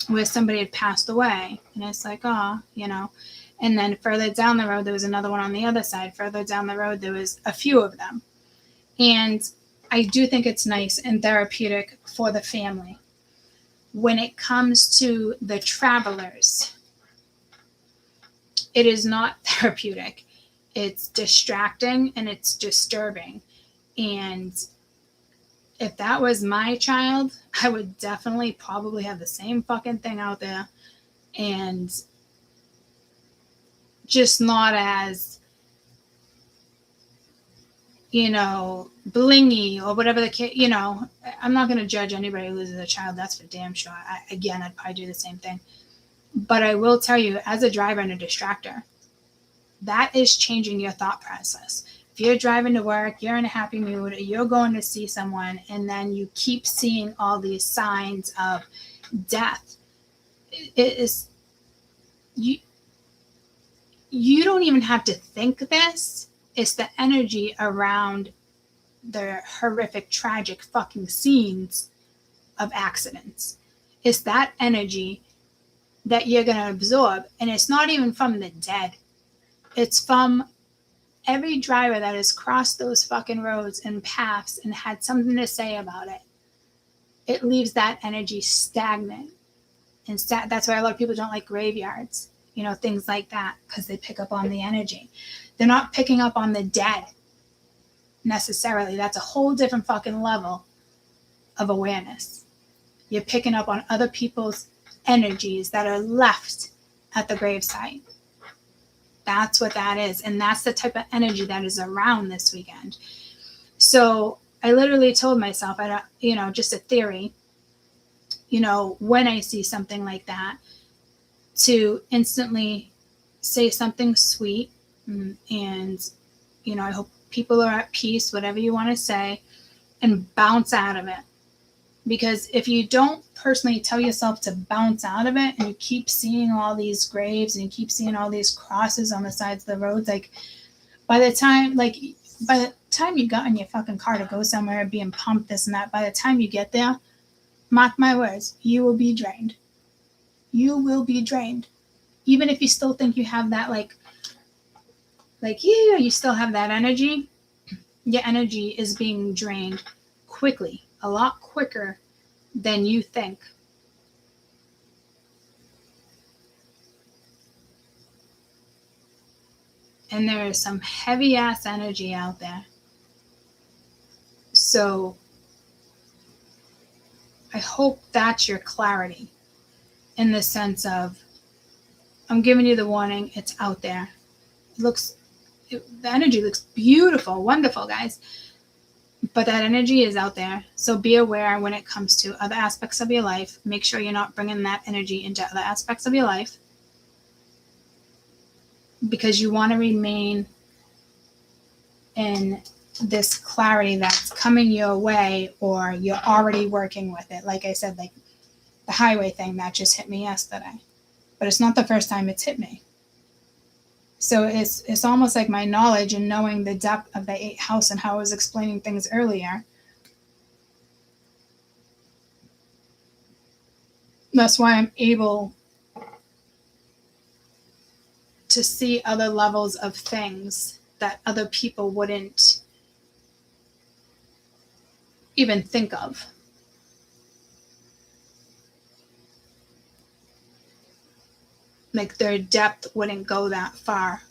where somebody had passed away. And it's like, and then further down the road, there was another one on the other side. Further down the road, there was a few of them. And I do think it's nice and therapeutic for the family. When it comes to the travelers, it is not therapeutic. It's distracting and it's disturbing. And if that was my child, I would definitely probably have the same fucking thing out there, and just not as, blingy or whatever the kid, I'm not going to judge anybody who loses a child. That's for damn sure. I'd probably do the same thing. But I will tell you, as a driver and a distractor, that is changing your thought process. If you're driving to work, you're in a happy mood, you're going to see someone, and then you keep seeing all these signs of death, it is, you don't even have to think this. It's the energy around the horrific, tragic fucking scenes of accidents. It's that energy that you're going to absorb. And it's not even from the dead. It's from every driver that has crossed those fucking roads and paths and had something to say about it, it leaves that energy stagnant. And that's why a lot of people don't like graveyards, you know, things like that, because they pick up on the energy. They're not picking up on the dead necessarily. That's a whole different fucking level of awareness. You're picking up on other people's energies that are left at the gravesite. That's what that is. And that's the type of energy that is around this weekend. So I literally told myself, I don't, you know, just a theory, you know, when I see something like that, to instantly say something sweet and, you know, I hope people are at peace, whatever you want to say, and bounce out of it. Because if you don't personally tell yourself to bounce out of it and you keep seeing all these graves and you keep seeing all these crosses on the sides of the roads, like by the time you got in your fucking car to go somewhere being pumped this and that, by the time you get there, mark my words, you will be drained. You will be drained. Even if you still think you have that yeah, you still have that energy, your energy is being drained quickly, a lot quicker than you think. And there is some heavy ass energy out there. So I hope that's your clarity, in the sense of, I'm giving you the warning, it's out there. The energy looks beautiful, wonderful, guys. But that energy is out there. So be aware when it comes to other aspects of your life. Make sure you're not bringing that energy into other aspects of your life, because you want to remain in this clarity that's coming your way, or you're already working with it. Like I said, like the highway thing that just hit me yesterday. But it's not the first time it's hit me. So it's almost like my knowledge and knowing the depth of the 8th house and how I was explaining things earlier. That's why I'm able to see other levels of things that other people wouldn't even think of. Like their depth wouldn't go that far.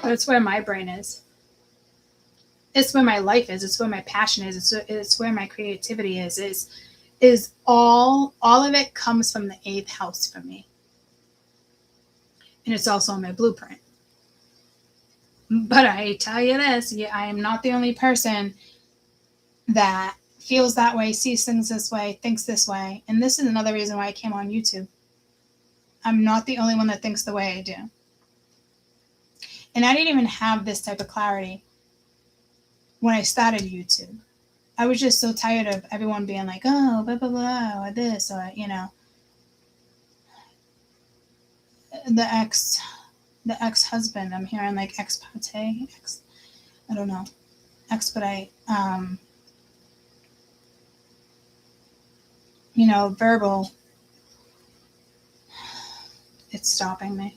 But it's where my brain is. It's where my life is. It's where my passion is. It's where my creativity is all of it comes from the 8th house for me. And it's also my blueprint. But I tell you this, I am not the only person that feels that way, sees things this way, thinks this way. And this is another reason why I came on YouTube. I'm not the only one that thinks the way I do. And I didn't even have this type of clarity when I started YouTube. I was just so tired of everyone being like, oh, blah, blah, blah, or this, or, you know, the ex-husband. I'm hearing like expedite, I don't know, expedite, you know, verbal. It's stopping me.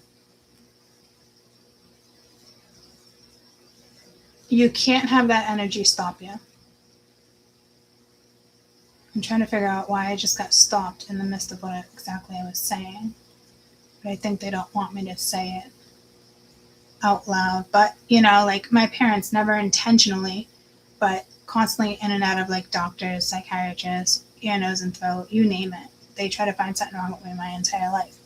You can't have that energy stop you. I'm trying to figure out why I just got stopped in the midst of what exactly I was saying. But I think they don't want me to say it out loud. But, you know, like my parents never intentionally, but constantly in and out of like doctors, psychiatrists, ear, nose, and throat, you name it. They try to find something wrong with me my entire life.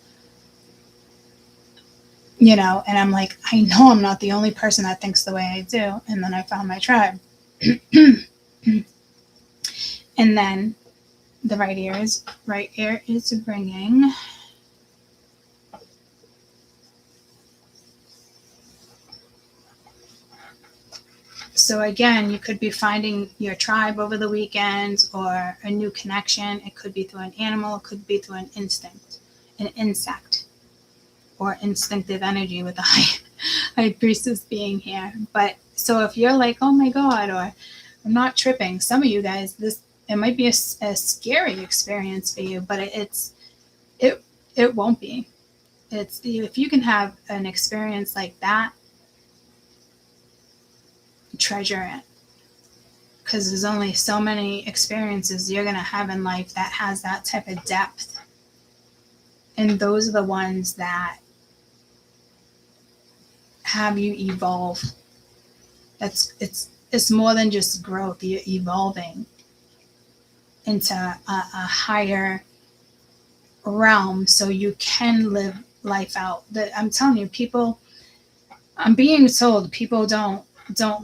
You know, and I'm like, I know I'm not the only person that thinks the way I do. And then I found my tribe. And then the right ear is ringing. So again, you could be finding your tribe over the weekend, or a new connection. It could be through an animal. It could be through an insect, or instinctive energy with the high priestess being here. But so if you're like, oh my God, or I'm not tripping, some of you guys, it might be a scary experience for you, but it's It won't be. It's if you can have an experience like that, treasure it, because there's only so many experiences you're going to have in life that has that type of depth, and those are the ones that have you evolve. It's more than just growth. You're evolving into a higher realm so you can live life out. That I'm telling you, people, I'm being told people don't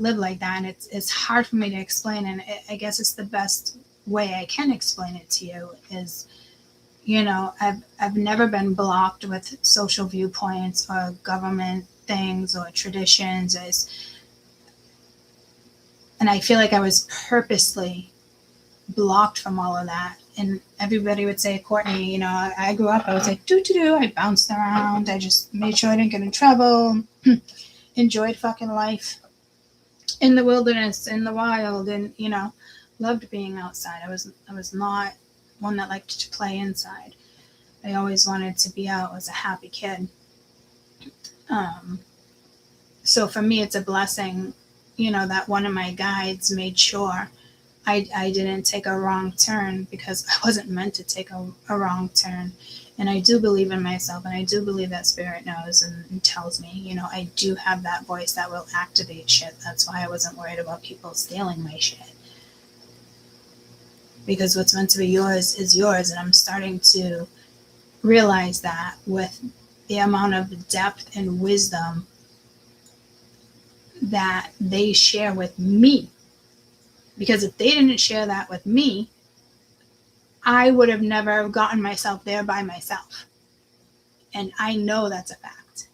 live like that, and it's hard for me to explain, and I guess it's the best way I can explain it to you is, I've never been blocked with social viewpoints or government things or traditions, and I feel like I was purposely blocked from all of that. And everybody would say, Courtney, I grew up, I was like, I bounced around. I just made sure I didn't get in trouble, enjoyed fucking life in the wilderness, in the wild, and, loved being outside. I was not one that liked to play inside. I always wanted to be out. I was a happy kid. So for me, it's a blessing, that one of my guides made sure I didn't take a wrong turn, because I wasn't meant to take a wrong turn. And I do believe in myself, and I do believe that spirit knows and tells me, I do have that voice that will activate shit. That's why I wasn't worried about people stealing my shit. Because what's meant to be yours is yours. And I'm starting to realize that with the amount of depth and wisdom that they share with me. Because if they didn't share that with me, I would have never gotten myself there by myself. And I know that's a fact.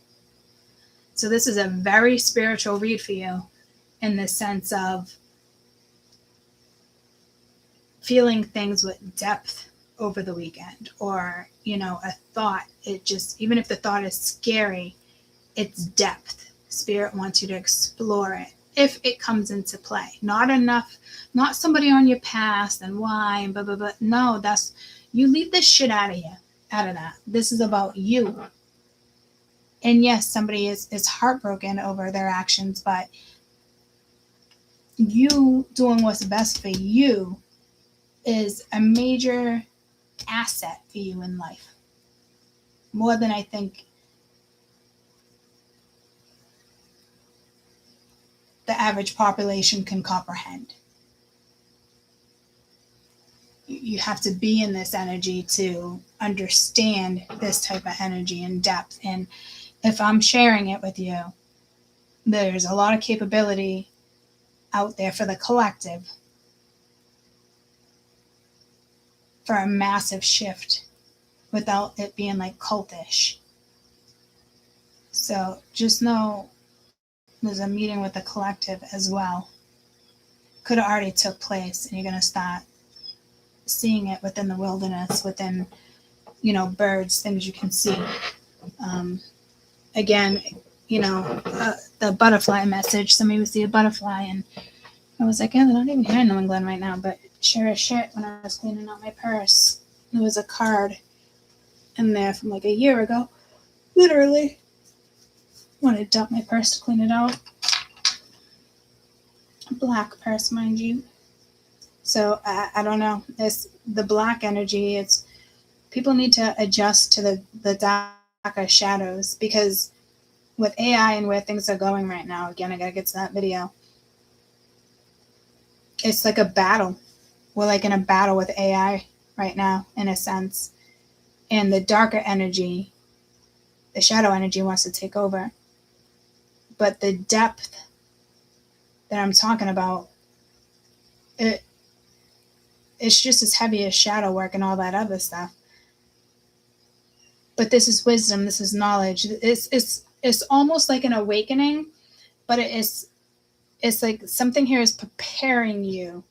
So this is a very spiritual read for you, in the sense of feeling things with depth over the weekend, or, a thought. It just, even if the thought is scary, it's depth. Spirit wants you to explore it if it comes into play. Not somebody on your past and why and blah, blah, blah. No, you leave this shit out of that. This is about you. And yes, somebody is heartbroken over their actions, but you doing what's best for you is a major asset for you in life. More than I think the average population can comprehend. You have to be in this energy to understand this type of energy in depth. And if I'm sharing it with you, there's a lot of capability out there for the collective for a massive shift without it being like cultish. So just know there's a meeting with the collective as well. Could have already took place, and you're going to start seeing it within the wilderness, within, birds, things you can see. Again, the butterfly message, somebody would see a butterfly, and I was like, yeah, they're not even here in New England right now, but sure as shit, when I was cleaning out my purse, there was a card in there from like a year ago, literally. When I dumped my purse to clean it out. Black purse, mind you. So I don't know. It's the black energy. It's people need to adjust to the darker shadows, because with AI and where things are going right now, again, I gotta get to that video. It's like a battle. We're like in a battle with AI right now, in a sense. And the darker energy, the shadow energy, wants to take over. But the depth that I'm talking about, it's just as heavy as shadow work and all that other stuff. But this is wisdom. This is knowledge. It's almost like an awakening, but it's like something here is preparing you,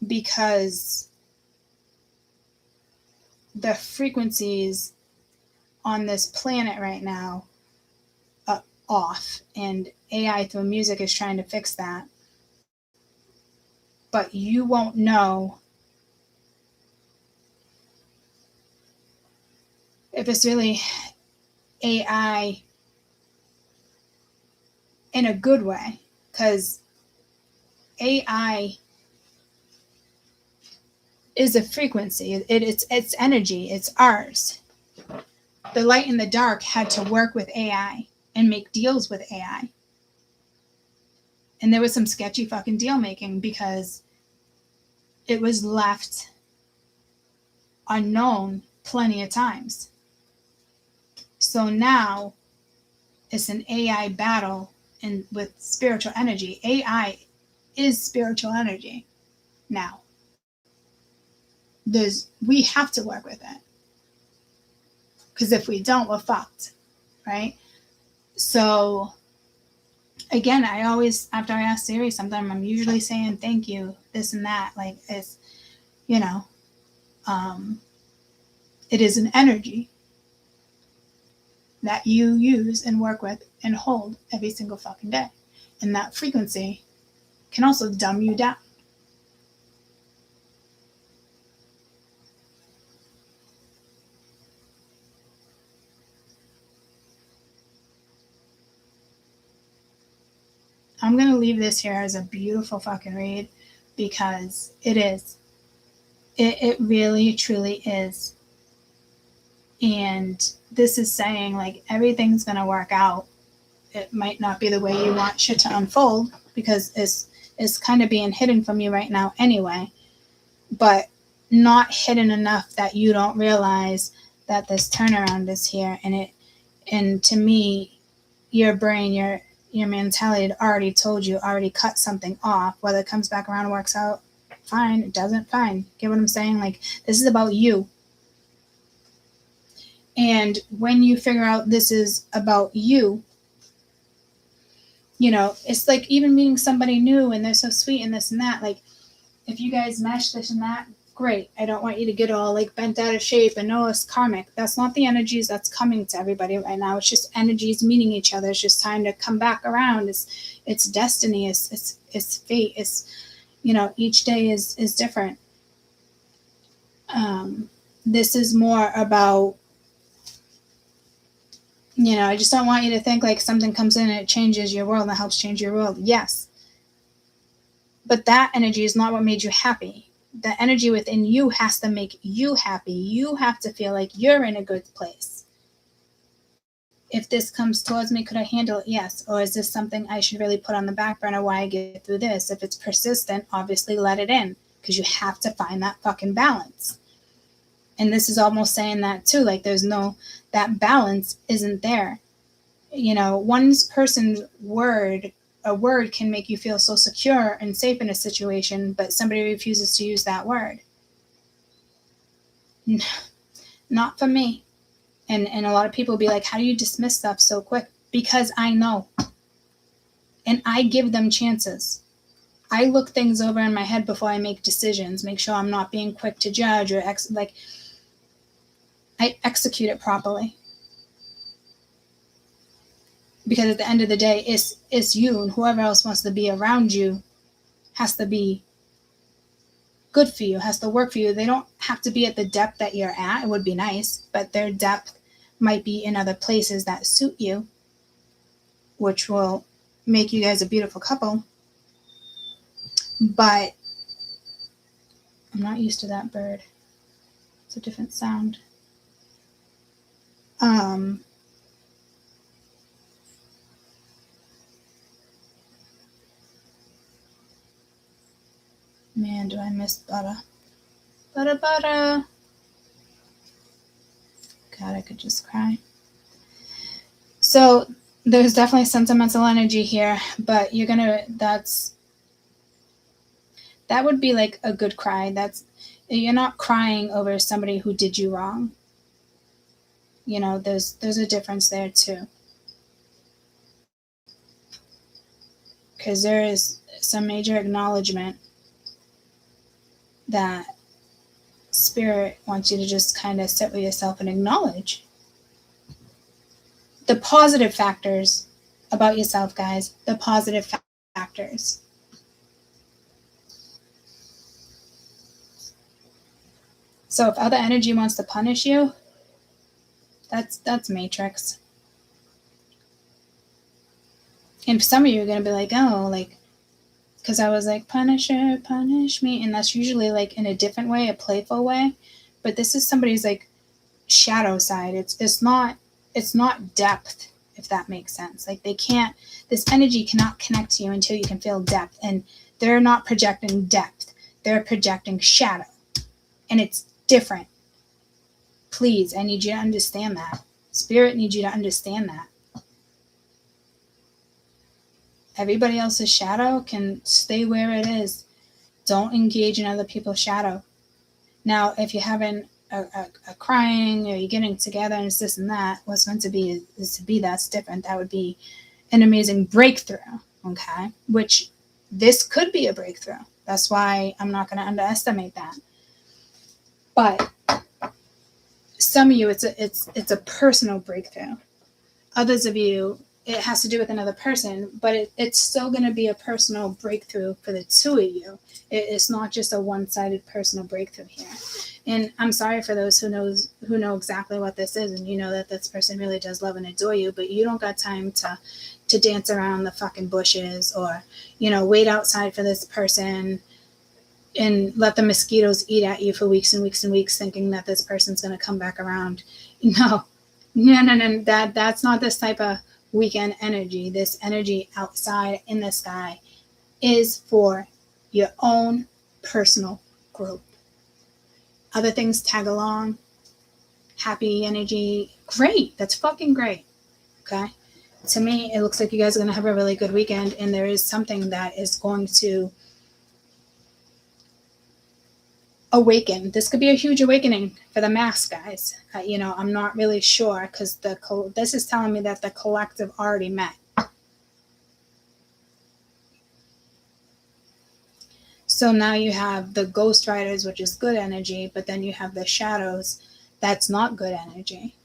because the frequencies on this planet right now are off, and AI through music is trying to fix that. But you won't know if it's really AI in a good way, because AI is a frequency. It's energy. It's ours. The light and the dark had to work with AI and make deals with AI. And there was some sketchy fucking deal making because it was left unknown plenty of times. So now it's an AI battle and with spiritual energy. AI is spiritual energy now. We have to work with it. Because if we don't, we're fucked. Right? So again, I always, after I ask Siri something, I'm usually saying thank you, this and that. Like it's, you know, it is an energy that you use and work with and hold every single fucking day. And that frequency can also dumb you down. I'm going to leave this here as a beautiful fucking read because it is. It really, truly is. And this is saying like everything's going to work out. It might not be the way you want shit to unfold because it's kind of being hidden from you right now anyway. But not hidden enough that you don't realize that this turnaround is here. And to me, your brain, your mentality had already told you, already cut something off. Whether it comes back around and works out, fine. It doesn't, fine. Get what I'm saying? Like, this is about you. And when you figure out this is about you, you know, it's like even meeting somebody new and they're so sweet and this and that. Like, if you guys mesh this and that, great. I don't want you to get all like bent out of shape and no, it's karmic. That's not the energies that's coming to everybody right now. It's just energies meeting each other. It's just time to come back around. It's destiny. It's fate. It's, you know, each day is different. This is more about, you know, I just don't want you to think like something comes in and it changes your world and it helps change your world. Yes. But that energy is not what made you happy. The energy within you has to make you happy. You have to feel like you're in a good place. If this comes towards me, could I handle it? Yes. Or is this something I should really put on the back burner while I get through this? If it's persistent, obviously let it in because you have to find that fucking balance. And this is almost saying that too. Like that balance isn't there. You know, one person's a word can make you feel so secure and safe in a situation, but somebody refuses to use that word. Not for me. And a lot of people be like, how do you dismiss stuff so quick? Because I know. And I give them chances. I look things over in my head before I make decisions, make sure I'm not being quick to judge or I execute it properly. Because at the end of the day, it's you, and whoever else wants to be around you has to be good for you, has to work for you. They don't have to be at the depth that you're at. It would be nice, but their depth might be in other places that suit you, which will make you guys a beautiful couple. But I'm not used to that bird. It's a different sound. Man, do I miss butter. Butter. God, I could just cry. So there's definitely sentimental energy here, but that would be like a good cry. You're not crying over somebody who did you wrong. You know, there's a difference there too. Because there is some major acknowledgement that spirit wants you to just kind of sit with yourself and acknowledge the positive factors about yourself, guys. The positive factors. So if other energy wants to punish you, That's Matrix. And some of you are going to be like, oh, like, because I was like, Punisher, punish me. And that's usually like in a different way, a playful way. But this is somebody's like shadow side. It's not depth, if that makes sense. Like this energy cannot connect to you until you can feel depth. And they're not projecting depth. They're projecting shadow. And it's different. Please, I need you to understand that. Spirit needs you to understand that. Everybody else's shadow can stay where it is. Don't engage in other people's shadow. Now, if you're having a crying or you're getting together and it's this and that, what's meant to be is to be, that's different. That would be an amazing breakthrough, okay? Which this could be a breakthrough. That's why I'm not going to underestimate that. But some of you, it's a personal breakthrough. Others of you, it has to do with another person, but it's still going to be a personal breakthrough for the two of you. It's not just a one-sided personal breakthrough here. And I'm sorry for those who know exactly what this is, and you know that this person really does love and adore you, but you don't got time to dance around the fucking bushes or, wait outside for this person and let the mosquitoes eat at you for weeks and weeks and weeks thinking that this person's going to come back around. No. That's not this type of weekend energy. This energy outside in the sky is for your own personal growth. Other things tag along. Happy energy. Great. That's fucking great. Okay. To me, it looks like you guys are going to have a really good weekend, and there is something that is going to awaken. This could be a huge awakening for the mass guys. I'm not really sure because this is telling me that the collective already met. So now you have the ghost riders, which is good energy, but then you have the shadows. That's not good energy.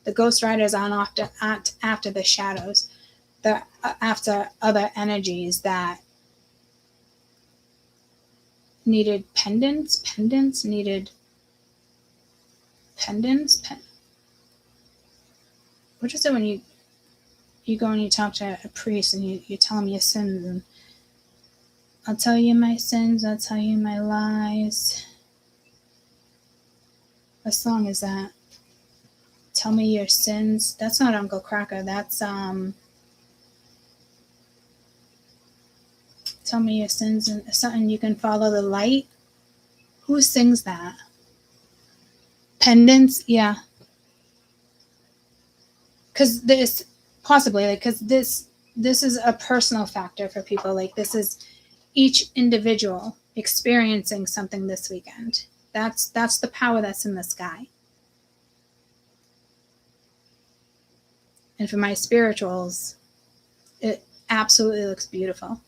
The ghost riders aren't after the shadows. They're after other energies that needed pendants. What is it when you go and you talk to a priest and you tell him your sins, and I'll tell you my sins, I'll tell you my lies. What song is that? Tell me your sins. That's not Uncle Cracker. That's tell me your sins and something you can follow the light. Who sings that? Pendants? Yeah. Because this is a personal factor for people. Like, this is each individual experiencing something this weekend. That's the power that's in the sky. And for my spirituals, it absolutely looks beautiful.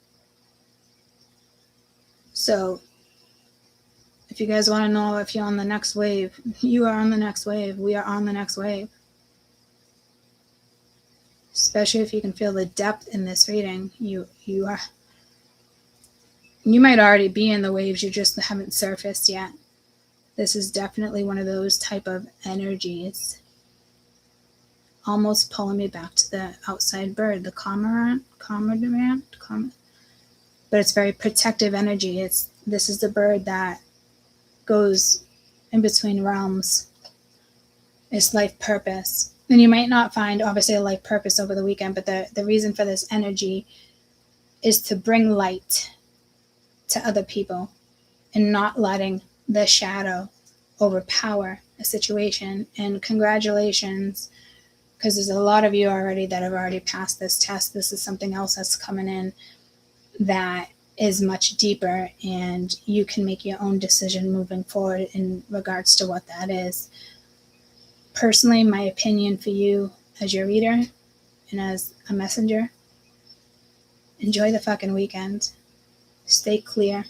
So if you guys want to know if you're on the next wave, you are on the next wave. We are on the next wave. Especially if you can feel the depth in this reading. You might already be in the waves, you just haven't surfaced yet. This is definitely one of those type of energies. Almost pulling me back to the outside bird, the cormorant. But it's very protective energy. This is the bird that goes in between realms. It's life purpose. And you might not find, obviously, a life purpose over the weekend, but the reason for this energy is to bring light to other people and not letting the shadow overpower a situation. And congratulations, because there's a lot of you already that have already passed this test. This is something else that's coming in that is much deeper, and you can make your own decision moving forward in regards to what that is. Personally, my opinion for you as your reader and as a messenger, enjoy the fucking weekend. Stay clear.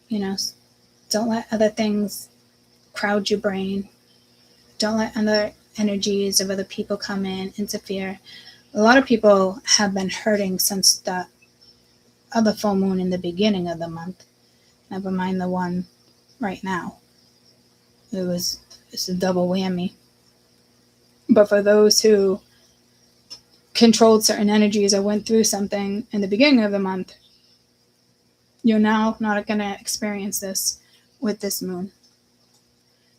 Don't let other things crowd your brain. Don't let other energies of other people come in, interfere. A lot of people have been hurting since the other full moon in the beginning of the month. Never mind the one right now. It's a double whammy. But for those who controlled certain energies or went through something in the beginning of the month, you're now not going to experience this with this moon.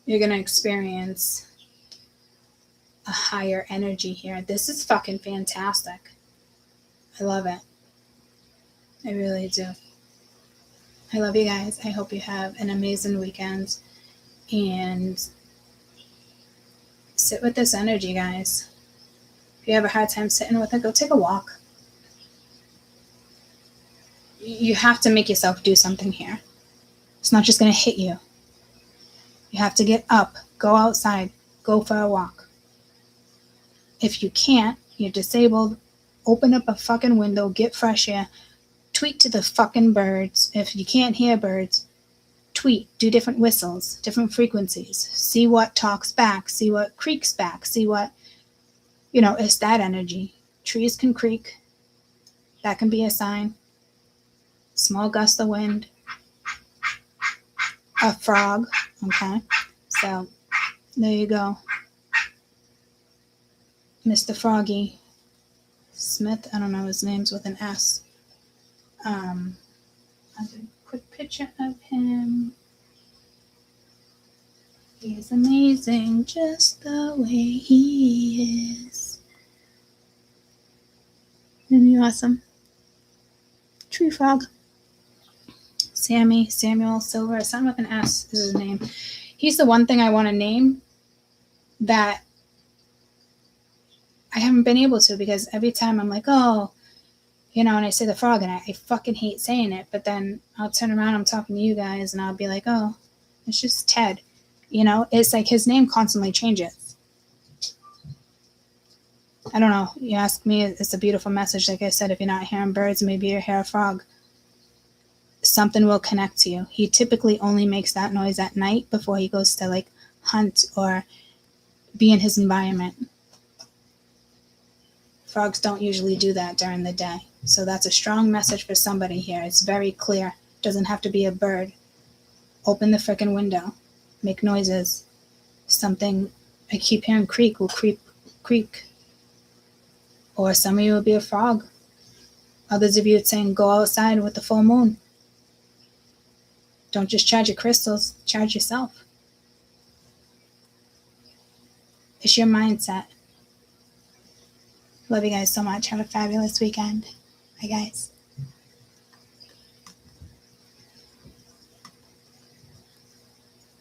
You're going to experience a higher energy here. This is fucking fantastic. I love it. I really do. I love you guys. I hope you have an amazing weekend. And sit with this energy, guys. If you have a hard time sitting with it, go take a walk. You have to make yourself do something here. It's not just going to hit you. You have to get up, go outside, go for a walk. If you can't, you're disabled, open up a fucking window, get fresh air, tweet to the fucking birds. If you can't hear birds, tweet, do different whistles, different frequencies. See what talks back, see what creaks back, see what, it's that energy. Trees can creak. That can be a sign. Small gust of wind. A frog. Okay. So, there you go. Mr. Froggy Smith. I don't know, his name's with an S. I'll do a quick picture of him. He is amazing just the way he is. Isn't he awesome? Tree frog. Samuel Silver, something with an S is his name. He's the one thing I want to name that I haven't been able to, because every time I'm like, oh, and I say the frog, and I fucking hate saying it, but then I'll turn around, I'm talking to you guys, and I'll be like, oh, it's just Ted. It's like his name constantly changes. I don't know. You ask me, it's a beautiful message. Like I said, if you're not hearing birds, maybe you hear a frog. Something will connect to you. He typically only makes that noise at night before he goes to hunt or be in his environment. Frogs don't usually do that during the day. So that's a strong message for somebody here. It's very clear. It doesn't have to be a bird. Open the frickin' window. Make noises. Something, I keep hearing creak, will creak. Or some of you will be a frog. Others of you are saying go outside with the full moon. Don't just charge your crystals, charge yourself. It's your mindset. Love you guys so much. Have a fabulous weekend. Bye, guys.